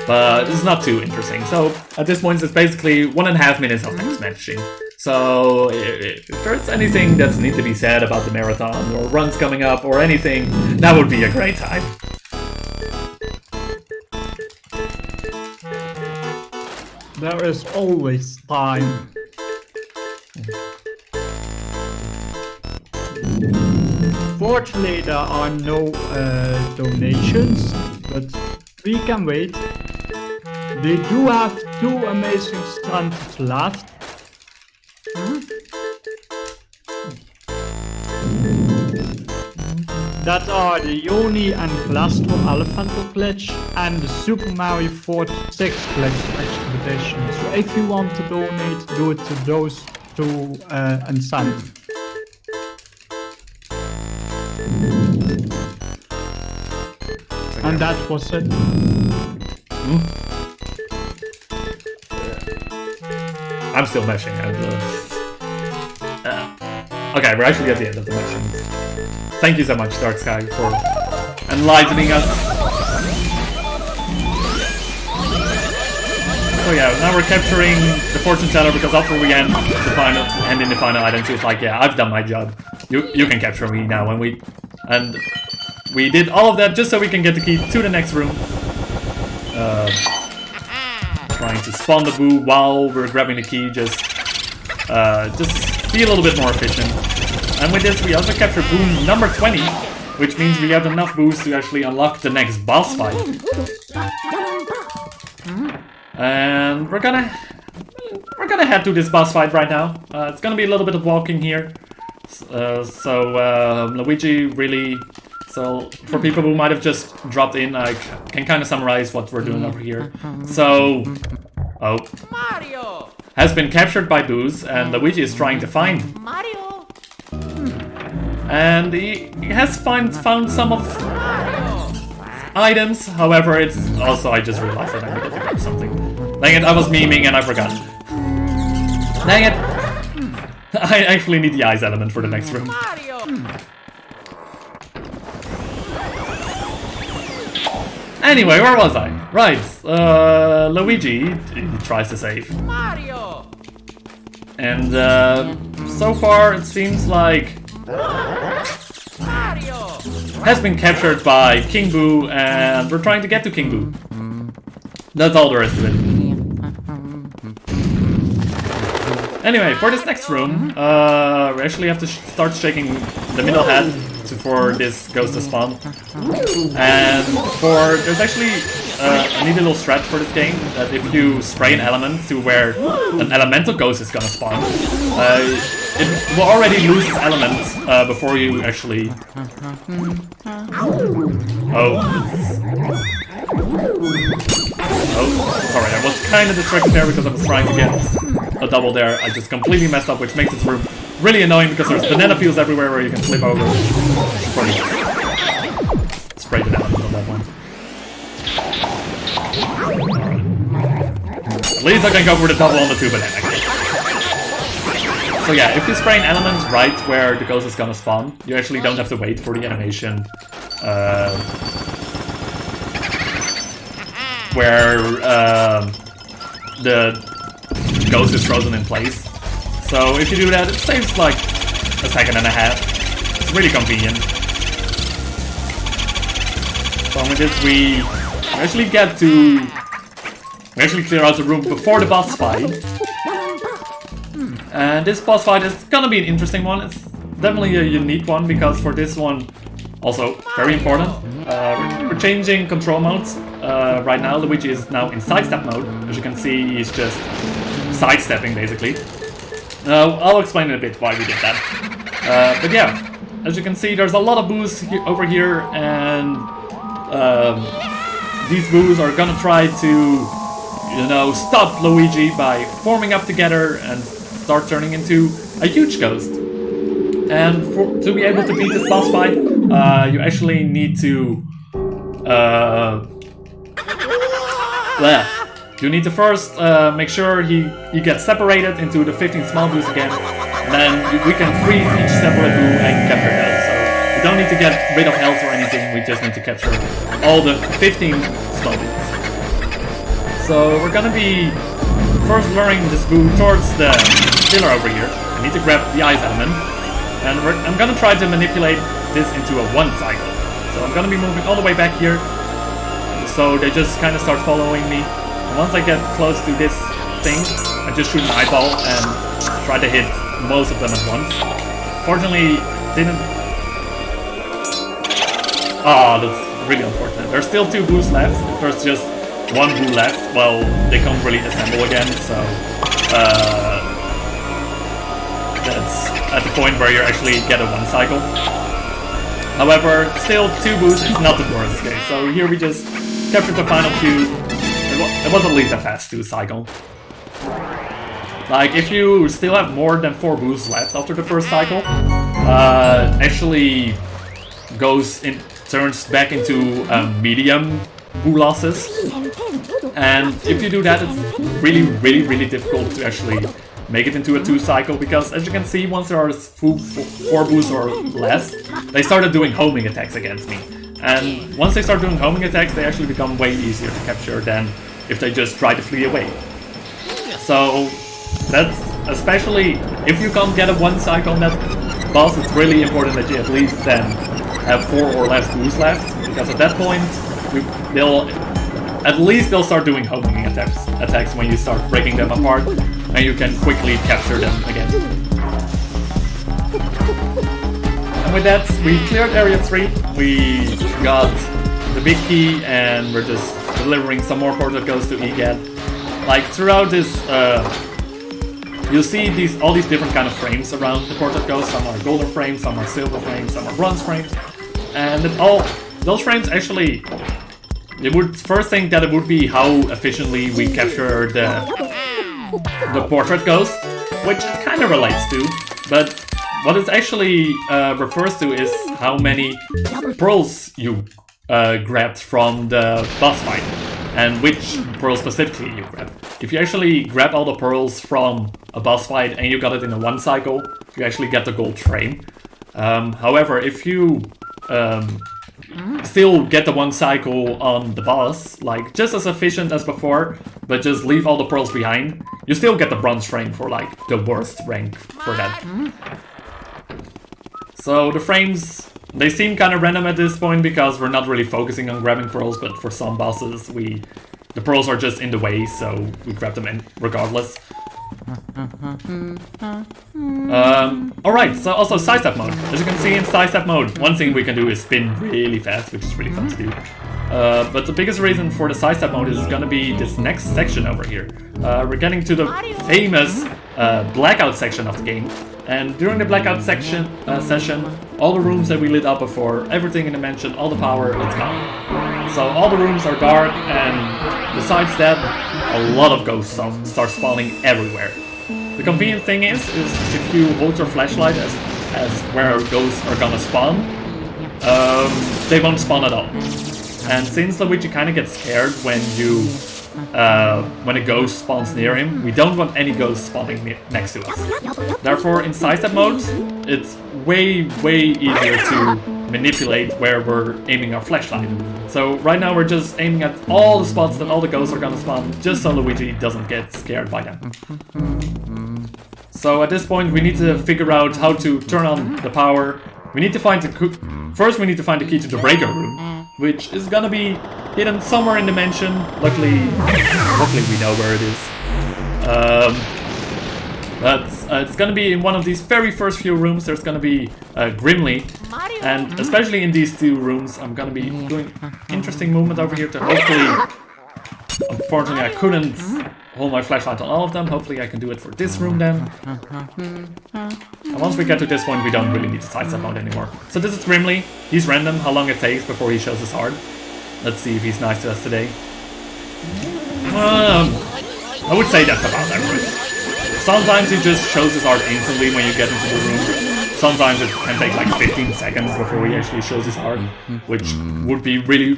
but it's not too interesting. So at this point, it's basically 1.5 minutes of max matching. So if there's anything that needs to be said about the marathon or runs coming up or anything, that would be a great time. There is always time. Fortunately, there are no donations, but we can wait. They do have 2 amazing stunts left. That are the Yoni and Glastro Elephantine Glitch and the Super Mario 46 Glitch Expedition. So if you want to donate, do it to those 2 and send. And that was it. I'm still meshing. Okay, we're actually at the end of the mission. Thank you so much, Dark Sky, for enlightening us. So yeah, now we're capturing the fortune teller because after we end in the final item, she's like, yeah, I've done my job. You can capture me now, and we did all of that just so we can get the key to the next room. Trying to spawn the boo while we're grabbing the key, just be a little bit more efficient. And with this, we also capture boo number 20, which means we have enough boos to actually unlock the next boss fight. And we're gonna head to this boss fight right now. It's gonna be a little bit of walking here. Luigi really. So for people who might have just dropped in, I can kind of summarize what we're doing over here. So, Mario has been captured by boos, and Luigi is trying to find. Mario And he has found some of items. However, it's also, I just realized that I needed to grab something. Dang it, I was memeing and I forgot. Dang it! I actually need the ice element for the next room. Mario Anyway, where was I? Right, Luigi, he tries to save. Mario And so far it seems like Mario has been captured by King Boo, and we're trying to get to King Boo. That's all there is to it. Anyway, for this next room, we actually have to start shaking the middle head for this ghost to spawn. And there's actually a neat little strat for this game, that if you spray an element to where an elemental ghost is gonna spawn, it will already lose its elements before you actually... Oh, sorry, I was kind of distracted there because I was trying to get a double there. I just completely messed up, which makes this room really annoying because there's banana peels everywhere where you can flip over. Spray the element on that one. At least I can go for the double on the 2 banana cake. So yeah, if you spray an element right where the ghost is gonna spawn, you actually don't have to wait for the animation where the ghost is frozen in place. So if you do that, it saves like a second and a half. It's really convenient. So with this, we actually clear out the room before the boss fight. And this boss fight is gonna be an interesting one. It's definitely a unique one because for this one, also very important, we're changing control modes. Right now, Luigi is now in sidestep mode. As you can see, he's just sidestepping basically. I'll explain in a bit why we did that. But yeah, as you can see, there's a lot of boos over here, and these boos are gonna try to, stop Luigi by forming up together and start turning into a huge ghost. And to be able to beat this boss fight, you actually need to you need to first make sure he gets separated into the 15 small boos again, and then we can freeze each separate boo and capture those. So we don't need to get rid of health or anything, we just need to capture all the 15 small boos. So we're gonna be first luring this boo towards the pillar over here. I need to grab the ice element, and I'm gonna try to manipulate this into a 1 cycle. So I'm gonna be moving all the way back here, so they just kind of start following me. And once I get close to this thing, I just shoot an eyeball and try to hit most of them at once. Fortunately, didn't. Ah, that's really unfortunate. There's still 2 boos left. There's just 1 boo left. Well, they can't really assemble again, so that's at the point where you actually get a 1 cycle. However, still 2 boos is not the worst case. So here we just captured the final few. It was at least a fast 2 cycle. Like, if you still have more than 4 boos left after the first cycle, actually turns back into medium boo losses. And if you do that, it's really difficult to actually make it into a 2 cycle, because as you can see, once there are 4 boos or less, they started doing homing attacks against me. And once they start doing homing attacks, they actually become way easier to capture than if they just try to flee away. So that's, especially if you can't get a 1 cycle on that boss, it's really important that you at least then have 4 or less boos left, because at that point they'll start doing homing attacks when you start breaking them apart, and you can quickly capture them again. And with that, we cleared area 3, we got the big key, and we're just delivering some more portal goes to EGAD. Like, throughout this, you'll see all these different kind of frames around the portal goes. Some are golden frames, some are silver frames, some are bronze frames, and those frames actually, you would first think that it would be how efficiently we capture the portrait ghost, which it kind of relates to, but what it actually refers to is how many pearls you grabbed from the boss fight, and which pearls specifically you grab. If you actually grab all the pearls from a boss fight and you got it in a 1 cycle, you actually get the gold frame. However, if you still get the 1 cycle on the boss, like just as efficient as before, but just leave all the pearls behind, you still get the bronze frame for like the worst rank for that. So the frames, they seem kind of random at this point because we're not really focusing on grabbing pearls, but for some bosses the pearls are just in the way, so we grab them in regardless. Alright, so also sidestep mode. As you can see in sidestep mode, one thing we can do is spin really fast, which is really fun to do. But the biggest reason for the sidestep mode is gonna be this next section over here. We're getting to the famous blackout section of the game. And during the blackout session, all the rooms that we lit up before, everything in the mansion, all the power, it's gone. So all the rooms are dark, and besides that, a lot of ghosts start spawning everywhere. The convenient thing is if you hold your flashlight as where ghosts are gonna spawn, they won't spawn at all. And since Luigi kind of gets scared when a ghost spawns near him, we don't want any ghosts spawning next to us. Therefore, in sidestep mode, it's way easier to manipulate where we're aiming our flashlight. So right now we're just aiming at all the spots that all the ghosts are gonna spawn, just so Luigi doesn't get scared by them. So at this point we need to figure out how to turn on the power. We need to find first we need to find the key to the breaker room, which is gonna be hidden somewhere in the mansion. Luckily we know where it is. But it's gonna be in one of these very first few rooms. There's gonna be Grimly, and especially in these 2 rooms, I'm gonna be doing interesting movement over here to hopefully. Unfortunately, I couldn't hold my flashlight on all of them. Hopefully, I can do it for this room then. And once we get to this point, we don't really need to sidestep mode anymore. So this is Grimly. He's random how long it takes before he shows his heart. Let's see if he's nice to us today. I would say that's about average. Sometimes he just shows his heart instantly when you get into the room. Sometimes it can take like 15 seconds before he actually shows his heart, which would be really,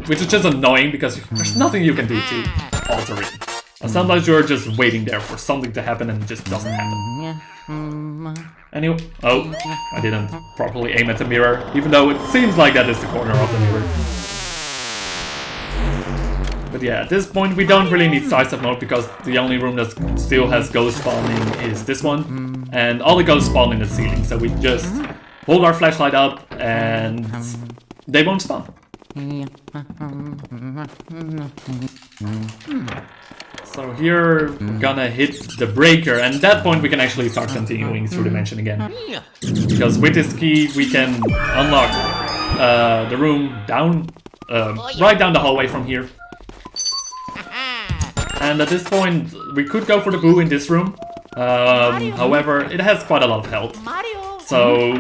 which is just annoying because there's nothing you can do to alter it. And sometimes you're just waiting there for something to happen and it just doesn't happen. Anyway, oh, I didn't properly aim at the mirror, even though it seems like that is the corner of the mirror. But yeah, at this point we don't really need sidestep mode because the only room that still has ghost spawning is this one. And all the ghosts spawn in the ceiling, so we just hold our flashlight up and they won't spawn. So here we're gonna hit the breaker, and at that point we can actually start continuing through Dimension again. Because with this key we can unlock the room down, right down the hallway from here. And at this point we could go for the boo in this room. However, it has quite a lot of health. So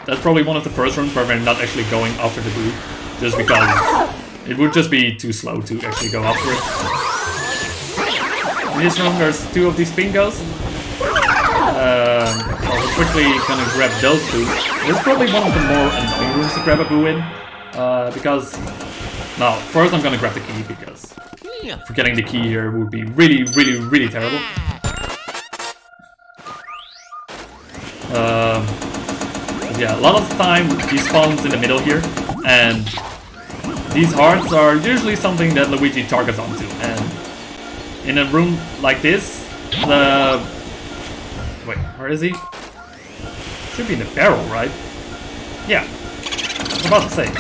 that's probably one of the first rooms where we're not actually going after the boo. Just because it would just be too slow to actually go after it. In this room there's 2 of these pink ghosts. We're quickly gonna grab those 2. It's probably one of the more annoying rooms to grab a boo in. Because... Now, first I'm gonna grab the key because forgetting the key here would be really, really, really terrible. Yeah, a lot of the time he spawns in the middle here, and these hearts are usually something that Luigi targets onto, and in a room like this, wait, where is he? Should be in the barrel, right? Yeah, I was about to say.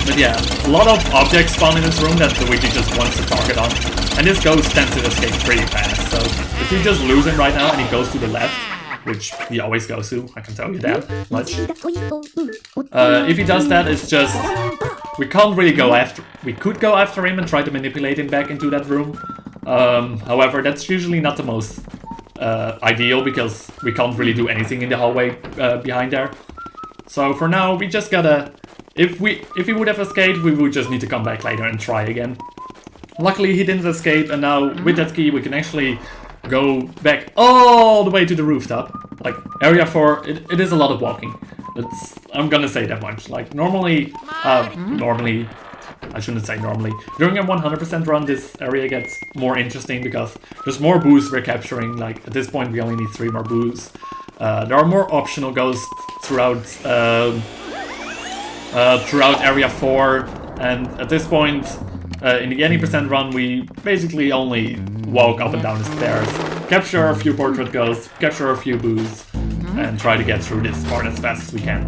But yeah, a lot of objects spawn in this room that Luigi just wants to target on, and this ghost tends to escape pretty fast, so if you just lose him right now and he goes to the left, which he always goes to, I can tell you that much. If he does that, it's just... We can't really go after... We could go after him and try to manipulate him back into that room. However, that's usually not the most ideal because we can't really do anything in the hallway behind there. So for now, we just gotta... If he would have escaped, we would just need to come back later and try again. Luckily, he didn't escape, and now with that key, we can actually go back all the way to the rooftop. Like, area 4, it is a lot of walking. I'm gonna say that much. Like, normally, I shouldn't say normally. During a 100% run, this area gets more interesting because there's more boos we're capturing. Like, at this point, we only need 3 more boos. There are more optional ghosts throughout area 4, and at this point, in the any percent run, we basically only walk up and down the stairs, capture a few portrait ghosts, capture a few boos, and try to get through this part as fast as we can.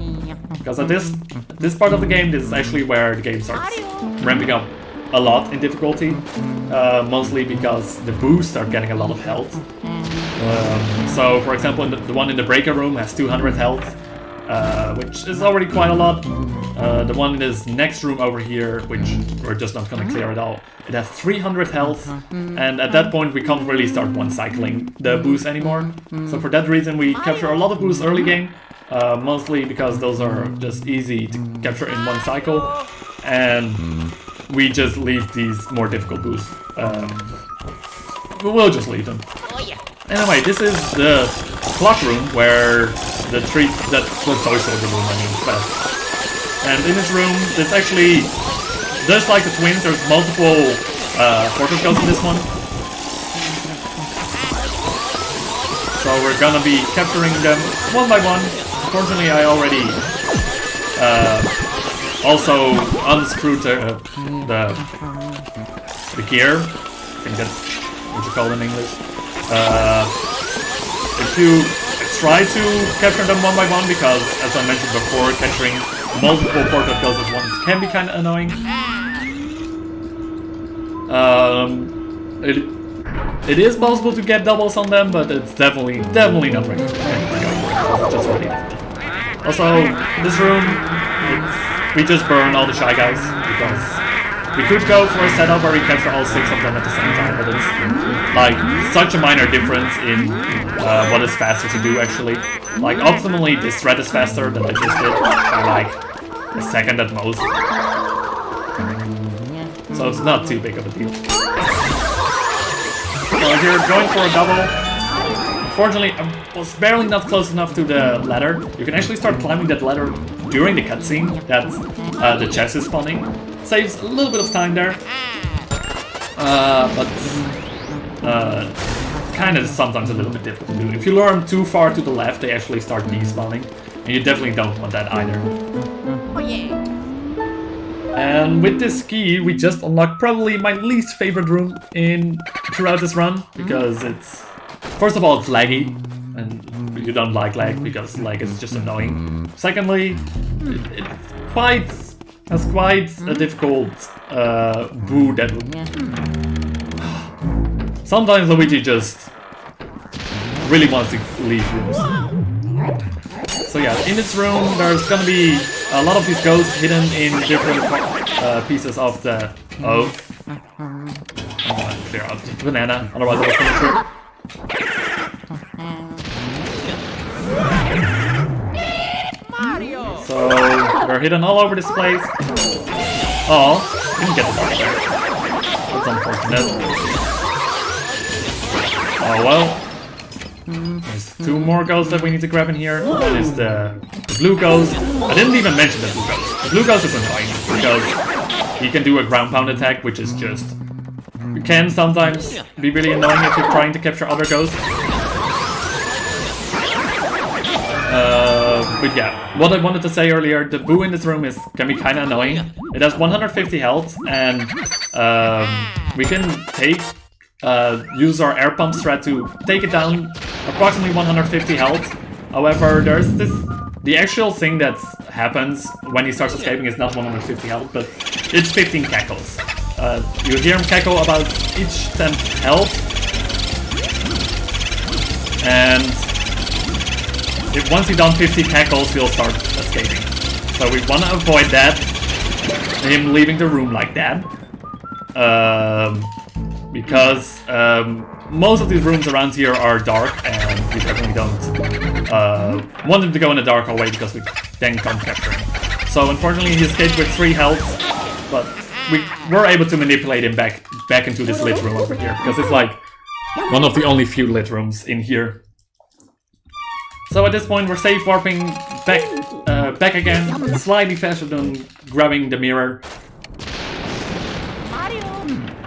Because at this part of the game, this is actually where the game starts ramping up a lot in difficulty, mostly because the boos start getting a lot of health. So, for example, the one in the breaker room has 200 health, which is already quite a lot. The one in this next room over here, which we're just not gonna clear at all, it has 300 health, and at that point we can't really start one-cycling the boos anymore. So for that reason we capture a lot of boos early game, mostly because those are just easy to capture in one cycle, and we just leave these more difficult boos. We'll just leave them. Anyway, this is the clock room where the toy soldier room, I mean, but. And in this room, it's actually, just like the twins, there's multiple portrait ghosts in this one. So we're gonna be capturing them one by one. Unfortunately, I already also unscrewed the gear. I think that's what you call it in English. If you try to capture them one by one, because as I mentioned before, capturing multiple portrait ghosts at once can be kind of annoying. It is possible to get doubles on them, but it's definitely not recommended to go for it. It's just really difficult. Also, in this room, we just burn all the shy guys because we could go for a setup where we capture all 6 of them at the same time, but it's like such a minor difference in what is faster to do actually. Like optimally this thread is faster than I just did by like a second at most. So it's not too big of a deal. So if you're going for a double, unfortunately I was barely not close enough to the ladder. You can actually start climbing that ladder during the cutscene that the chest is spawning. Saves a little bit of time there, but kind of sometimes a little bit difficult to do. If you lure them too far to the left, they actually start despawning, and you definitely don't want that either. And with this key, we just unlocked probably my least favorite room throughout this run, because it's, first of all, it's laggy, and you don't like lag because lag is just annoying. Secondly, it has quite a difficult boo that sometimes Luigi just really wants to leave rooms. So yeah, in this room there's gonna be a lot of these ghosts hidden in different pieces of the... Oh. I'm gonna clear out the banana, otherwise I was gonna trip. So, they're hidden all over this place. Oh, didn't get the dark there. That's unfortunate. Oh well. There's 2 more ghosts that we need to grab in here. One is the blue ghost. I didn't even mention the blue ghost. The blue ghost is annoying because he can do a ground pound attack, which is just... It can sometimes be really annoying if you're trying to capture other ghosts. But yeah, what I wanted to say earlier, the boo in this room can be kind of annoying. It has 150 health, and we can use our air pump strat to take it down approximately 150 health. However, there's the actual thing that happens when he starts escaping is not 150 health, but it's 15 cackles. You hear him cackle about each 10 health, and once he's done 50 cackles, he'll start escaping. So we want to avoid that, him leaving the room like that, because most of these rooms around here are dark, and we definitely don't want him to go in the dark hallway because we then can't capture him. So unfortunately he escaped with 3 health, but we were able to manipulate him back into this lit room over here, because it's like one of the only few lit rooms in here. So at this point we're safe warping back again, slightly faster than grabbing the mirror.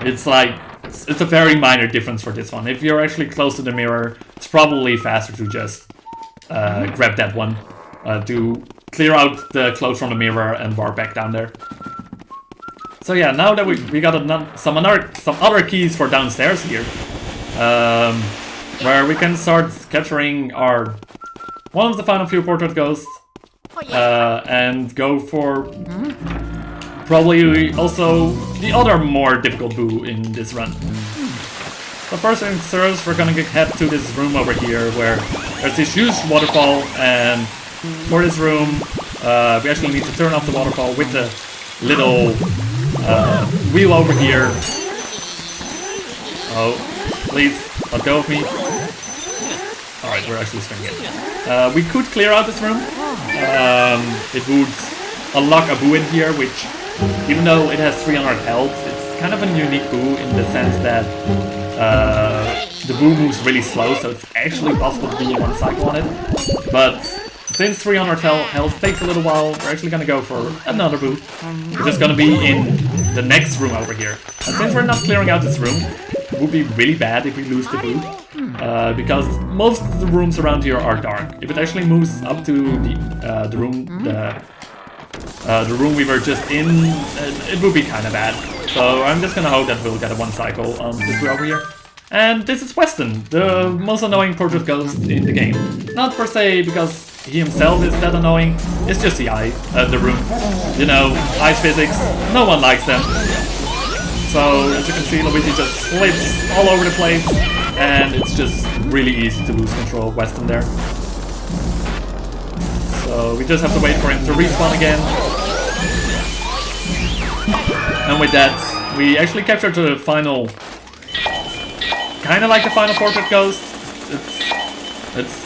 It's like, it's a very minor difference for this one. If you're actually close to the mirror, it's probably faster to just grab that one, to clear out the clothes from the mirror and warp back down there. So yeah, now that we got some other keys for downstairs here, where we can start capturing one of the final few portrait ghosts, and go for probably also the other more difficult boo in this run. So first things first, we're gonna head to this room over here where there's this huge waterfall, and for this room we actually need to turn off the waterfall with the little wheel over here. Oh, please, let go of me. Alright, we're actually swinging it. We could clear out this room. It would unlock a boo in here, which, even though it has 300 health, it's kind of a unique boo in the sense that the boo moves really slow, so it's actually possible to do one cycle on it. But since 300 health takes a little while, we're actually gonna go for another boo, which is gonna be in the next room over here. And since we're not clearing out this room, it would be really bad if we lose the boo. Because most of the rooms around here are dark. If it actually moves up to the room we were just in, it would be kind of bad. So I'm just gonna hope that we'll get a one cycle on this room over here. And this is Weston, the most annoying portrait ghost in the game. Not per se because he himself is that annoying, it's just the room. You know, ice physics, no one likes them. So as you can see, Luigi just slips all over the place, and it's just really easy to lose control of Weston there. So we just have to wait for him to respawn again. And with that, we actually captured the final, kind of like the final portrait ghost.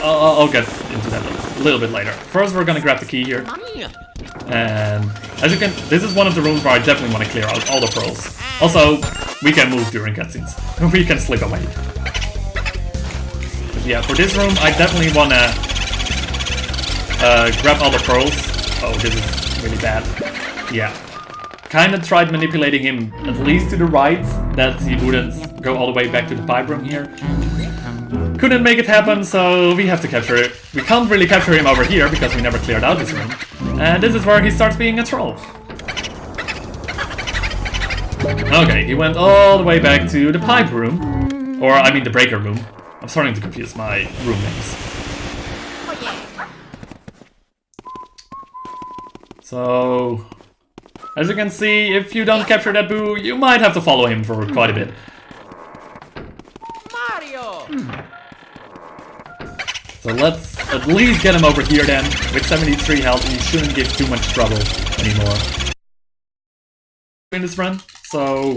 I'll get into that a little bit later. First, we're gonna grab the key here. And as you can, this is one of the rooms where I definitely want to clear out all the pearls. Also, we can move during cutscenes. We can slip away. But yeah, for this room, I definitely want to grab all the pearls. Oh, this is really bad. Yeah. Kind of tried manipulating him at least to the right, that he wouldn't go all the way back to the pipe room here. Couldn't make it happen, so we have to capture it. We can't really capture him over here because we never cleared out this room. And this is where he starts being a troll. Okay, he went all the way back to the pipe room. Or, I mean the breaker room. I'm starting to confuse my room names. So, as you can see, if you don't capture that boo, you might have to follow him for quite a bit. Mario! So let's at least get him over here then. With 73 health, he shouldn't give too much trouble anymore in this run. So,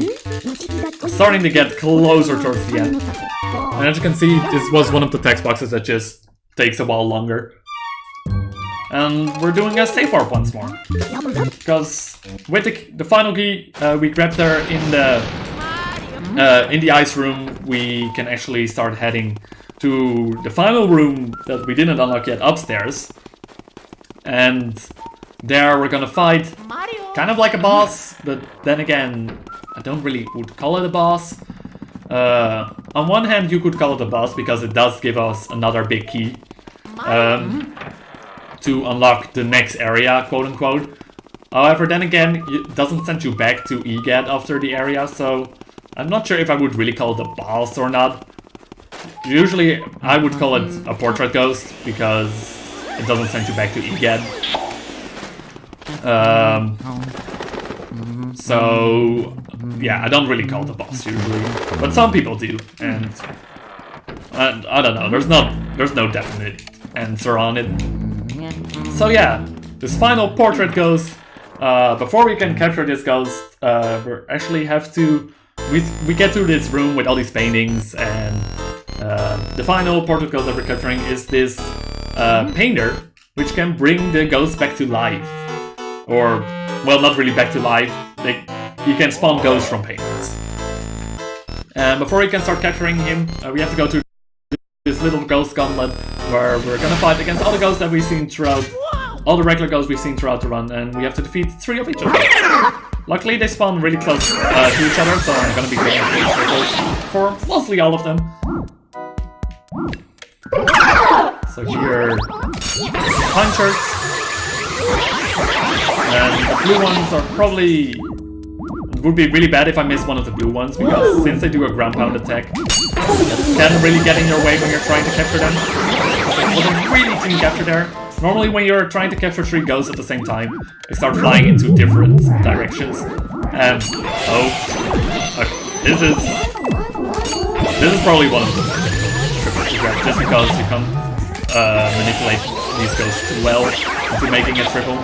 starting to get closer towards the end. And as you can see, this was one of the text boxes that just takes a while longer. And we're doing a safe warp once more. Because with the final key we grabbed there in the ice room, we can actually start heading to the final room that we didn't unlock yet upstairs. And there we're gonna fight kind of like a boss, but then again, I don't really would call it a boss. On one hand, you could call it a boss because it does give us another big key to unlock the next area, quote unquote. However, then again, it doesn't send you back to EGAT after the area, so I'm not sure if I would really call it a boss or not. Usually, I would call it a portrait ghost because it doesn't send you back to EGAT. So, yeah, I don't really call it a boss usually, but some people do, and I don't know. There's no definite answer on it. So yeah, this final portrait ghost. Before we can capture this ghost, we actually have to. We get to this room with all these paintings, and the final portrait ghost that we're capturing is this painter, which can bring the ghost back to life. Or, well, not really back to life. You can spawn ghosts from paintings. And before we can start capturing him, we have to go to this little ghost gauntlet where we're gonna fight against all the ghosts that we've seen throughout, all the regular ghosts we've seen throughout the run, and we have to defeat 3 of each of them. Luckily, they spawn really close to each other, so I'm gonna be going for mostly all of them. So here, punchers. And the blue ones are probably... It would be really bad if I miss one of the blue ones, because since they do a ground pound attack, it can really get in your way when you're trying to capture them. It wasn't really clean capture there. Normally when you're trying to capture 3 ghosts at the same time, they start flying into different directions. And this is probably one of the triples to grab, just because you can't manipulate these ghosts too well into making a triple.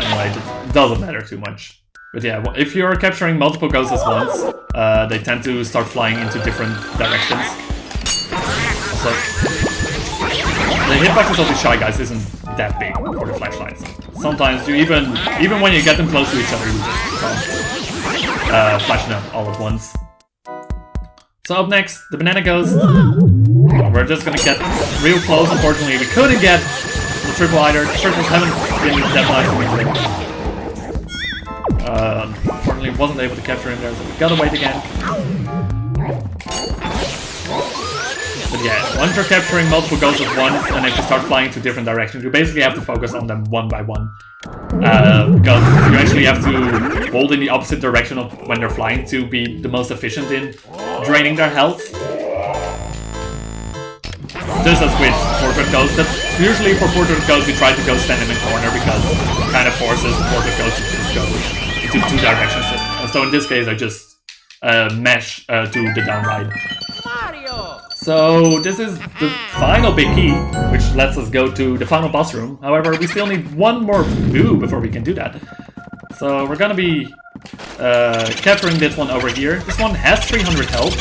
Anyway, it doesn't matter too much. But yeah, if you're capturing multiple ghosts at once, they tend to start flying into different directions. So, the hitboxes of these Shy Guys isn't that big for the flashlights. Sometimes you even when you get them close to each other, you just can't flash them all at once. So up next, the Banana Ghost. We're just gonna get real close. Unfortunately, we couldn't get the triple either. The triples haven't been that nice. Unfortunately, wasn't able to capture him there, so we gotta wait again. But yeah, once you're capturing multiple ghosts at once, and if you start flying to different directions, you basically have to focus on them one by one. Because you actually have to hold in the opposite direction of when they're flying to be the most efficient in draining their health. Just as with Portrait Ghost, that's usually for Portrait Ghost you try to go stand in the corner because it kind of forces Portrait Ghost to just go into 2 directions. And so in this case I just mash to the downride. So this is the final big key, which lets us go to the final boss room. However, we still need 1 more boo before we can do that. So we're gonna be capturing this one over here. This one has 300 health.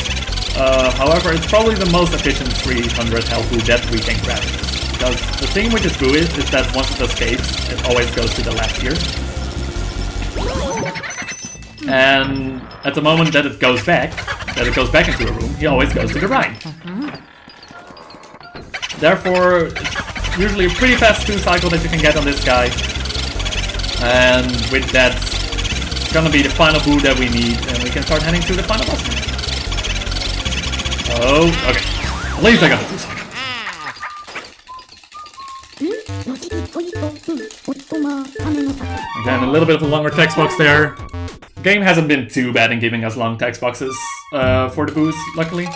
However, it's probably the most efficient 300 health boo that we can grab. Because the thing with this boo is that once it escapes, it always goes to the left here. And at the moment that it goes back into a room, he always goes to the right. Therefore, it's usually a pretty fast 2 cycle that you can get on this guy. And with that, it's gonna be the final boo that we need, and we can start heading to the final boss room. Oh, okay. At least I got the 2 cycle. Again, a little bit of a longer text box there. The game hasn't been too bad in giving us long text boxes for the boost, luckily.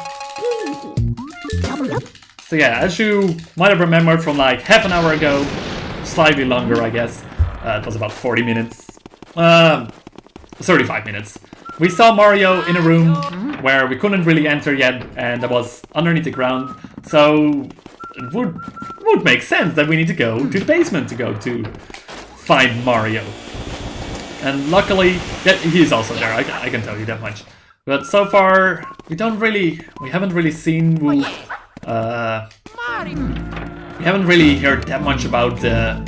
So yeah, as you might have remembered from like half an hour ago, slightly longer I guess, it was about 40 minutes, 35 minutes. We saw Mario in a room where we couldn't really enter yet, and that was underneath the ground, so it would make sense that we need to go to the basement to go to find Mario. And luckily, yeah, he's also there, I can tell you that much. But so far, we haven't really seen Wu. We haven't really heard that much about the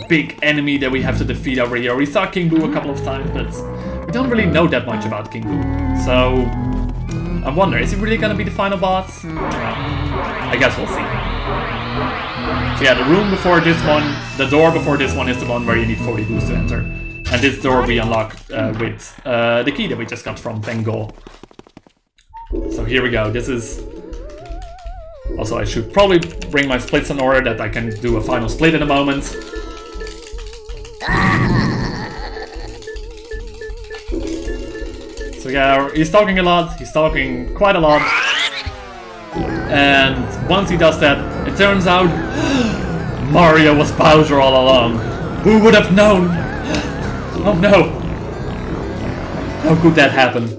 big enemy that we have to defeat over here. We saw King Boo a couple of times, but we don't really know that much about King Boo. So I wonder, is he really gonna be the final boss? I guess we'll see. So yeah, the room before this one, the door before this one is the one where you need 40 Boos to enter. And this door we unlocked with the key that we just got from Bengal. So here we go, this is... Also, I should probably bring my splits in order that I can do a final split in a moment. So yeah, he's talking a lot, he's talking quite a lot. And once he does that, it turns out Mario was Bowser all along. Who would have known? Oh no! How could that happen?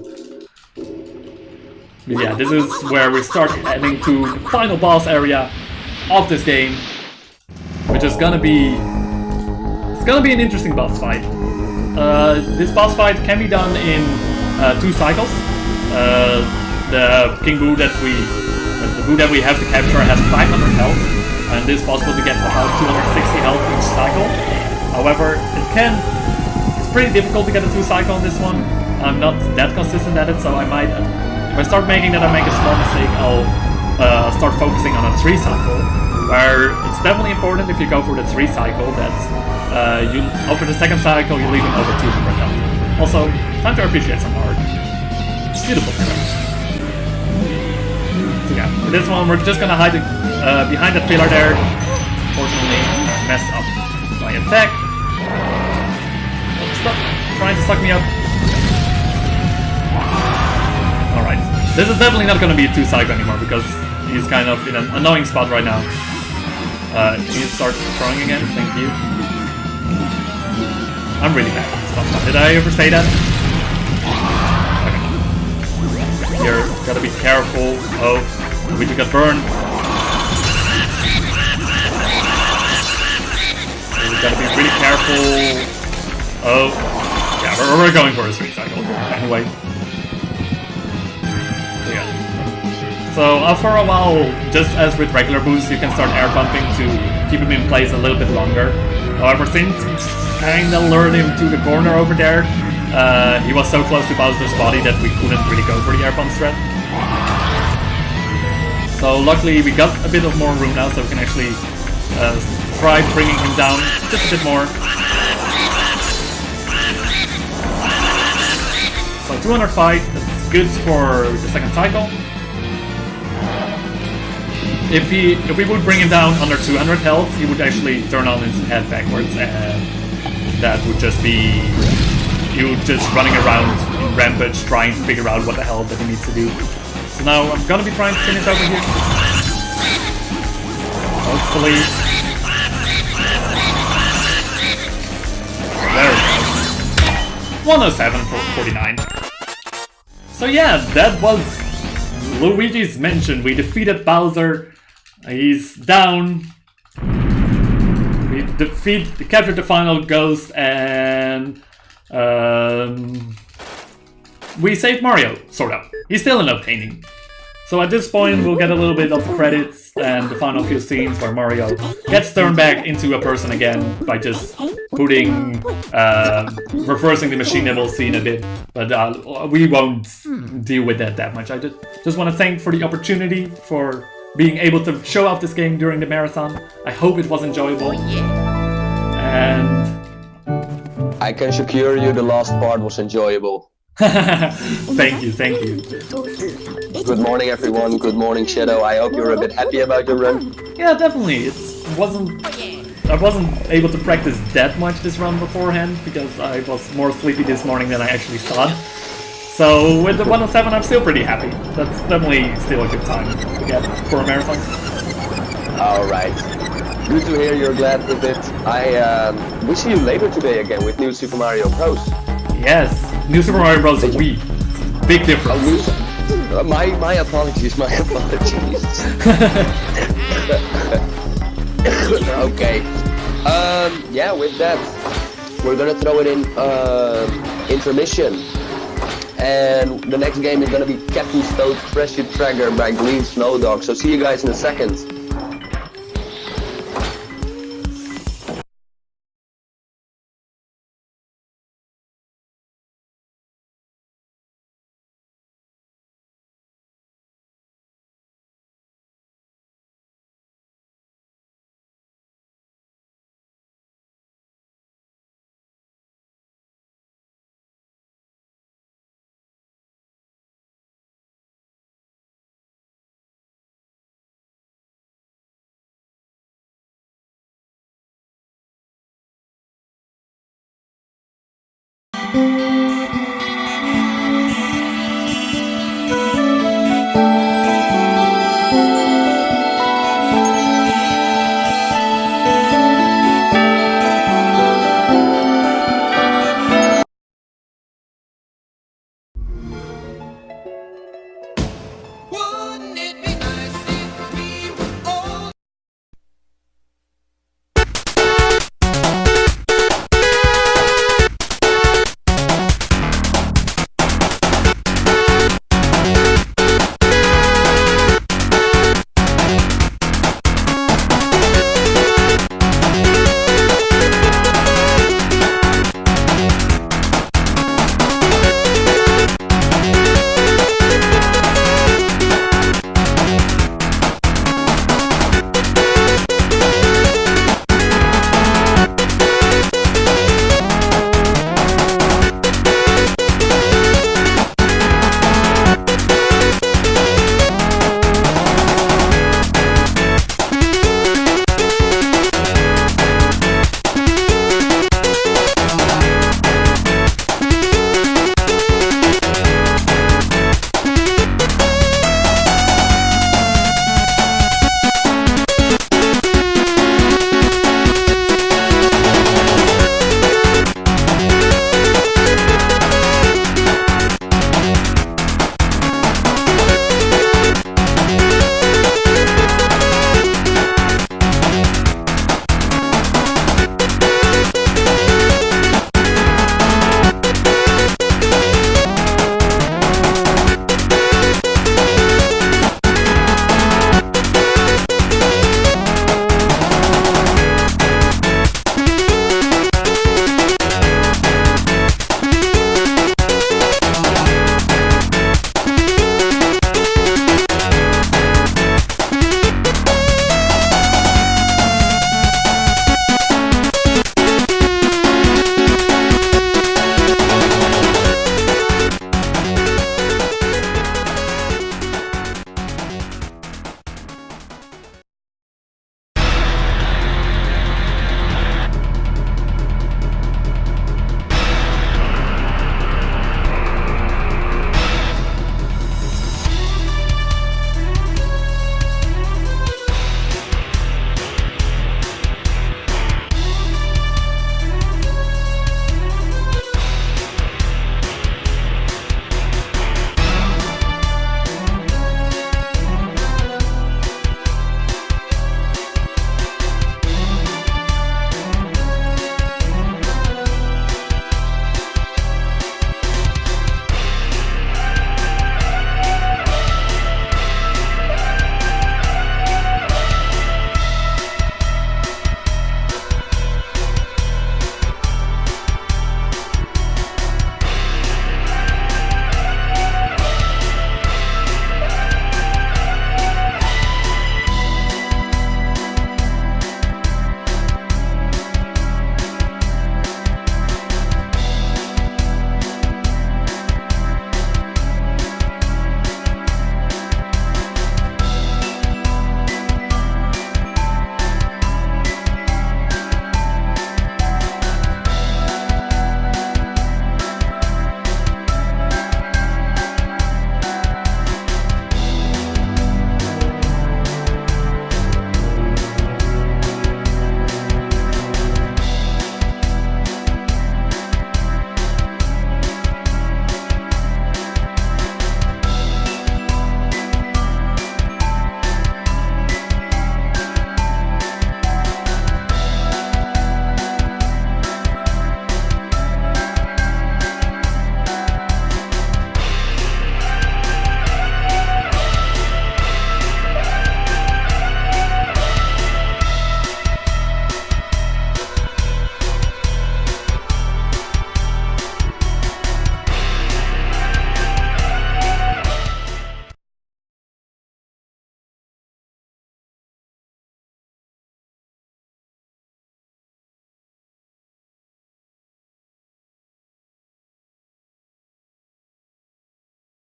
But yeah, this is where we start heading to the final boss area of this game, which is gonna be... It's gonna be an interesting boss fight. This boss fight can be done in 2 cycles. The King Boo that we have to capture has 500 health, and it is possible to get about 260 health each cycle. However, it's pretty difficult to get a 2 cycle on this one. I'm not that consistent at it, so I might, if I start making that I make a small mistake, I'll start focusing on a 3 cycle, where it's definitely important if you go for the 3 cycle that over the 2nd cycle you're leaving over 200 health. Also, time to appreciate some art. Beautiful stuff. So yeah, for this one we're just gonna hide behind that pillar there. Fortunately, messed up my attack. Stop trying to suck me up. Alright, this is definitely not gonna be a 2 cycle anymore because he's kind of in an annoying spot right now. Can you start throwing again? Thank you. I'm really bad at this stuff. Did I ever say that? Okay. Here, gotta be careful. Oh, we just got burned. We gotta be really careful. Oh, yeah, we're going for a 3 cycle. Anyway. Yeah. So after a while, just as with regular boosts, you can start air pumping to keep him in place a little bit longer. However, since kinda lured him to the corner over there, he was so close to Bowser's body that we couldn't really go for the air pump threat. So luckily we got a bit of more room now, so we can actually try bringing him down just a bit more. So 205, that's good for the 2nd cycle. If we would bring him down under 200 health, he would actually turn on his head backwards, and that would just be you just running around in rampage trying to figure out what the hell that he needs to do. So now I'm gonna be trying to finish over here. Hopefully. There we go. 107 for 49. So yeah, that was Luigi's Mansion. We defeated Bowser. He's down. We captured the final ghost, and we saved Mario, sort of. He's still in no painting. So at this point, we'll get a little bit of the credits and the final few scenes where Mario gets turned back into a person again by just putting, reversing the machine that we'll see in a bit. But we won't deal with that much. I just want to thank for the opportunity for being able to show off this game during the marathon. I hope it was enjoyable. And I can secure you the last part was enjoyable. Thank you. Good morning everyone, good morning Shadow. I hope you're a bit happy about your run. Yeah, definitely. It wasn't I wasn't able to practice that much this run beforehand because I was more sleepy this morning than I actually thought. So with the 107, I'm still pretty happy. That's definitely still a good time to get for a marathon. Alright. Good to hear you're glad with it. We see you later today again with New Super Mario Bros. Yes, New Super Mario Bros. Wii. Big difference. My apologies, my apologies. Okay. Yeah, with that, we're gonna throw it in intermission. And the next game is gonna be Captain Toad Crash Your Tracker by Green Snow Dog. So see you guys in a second.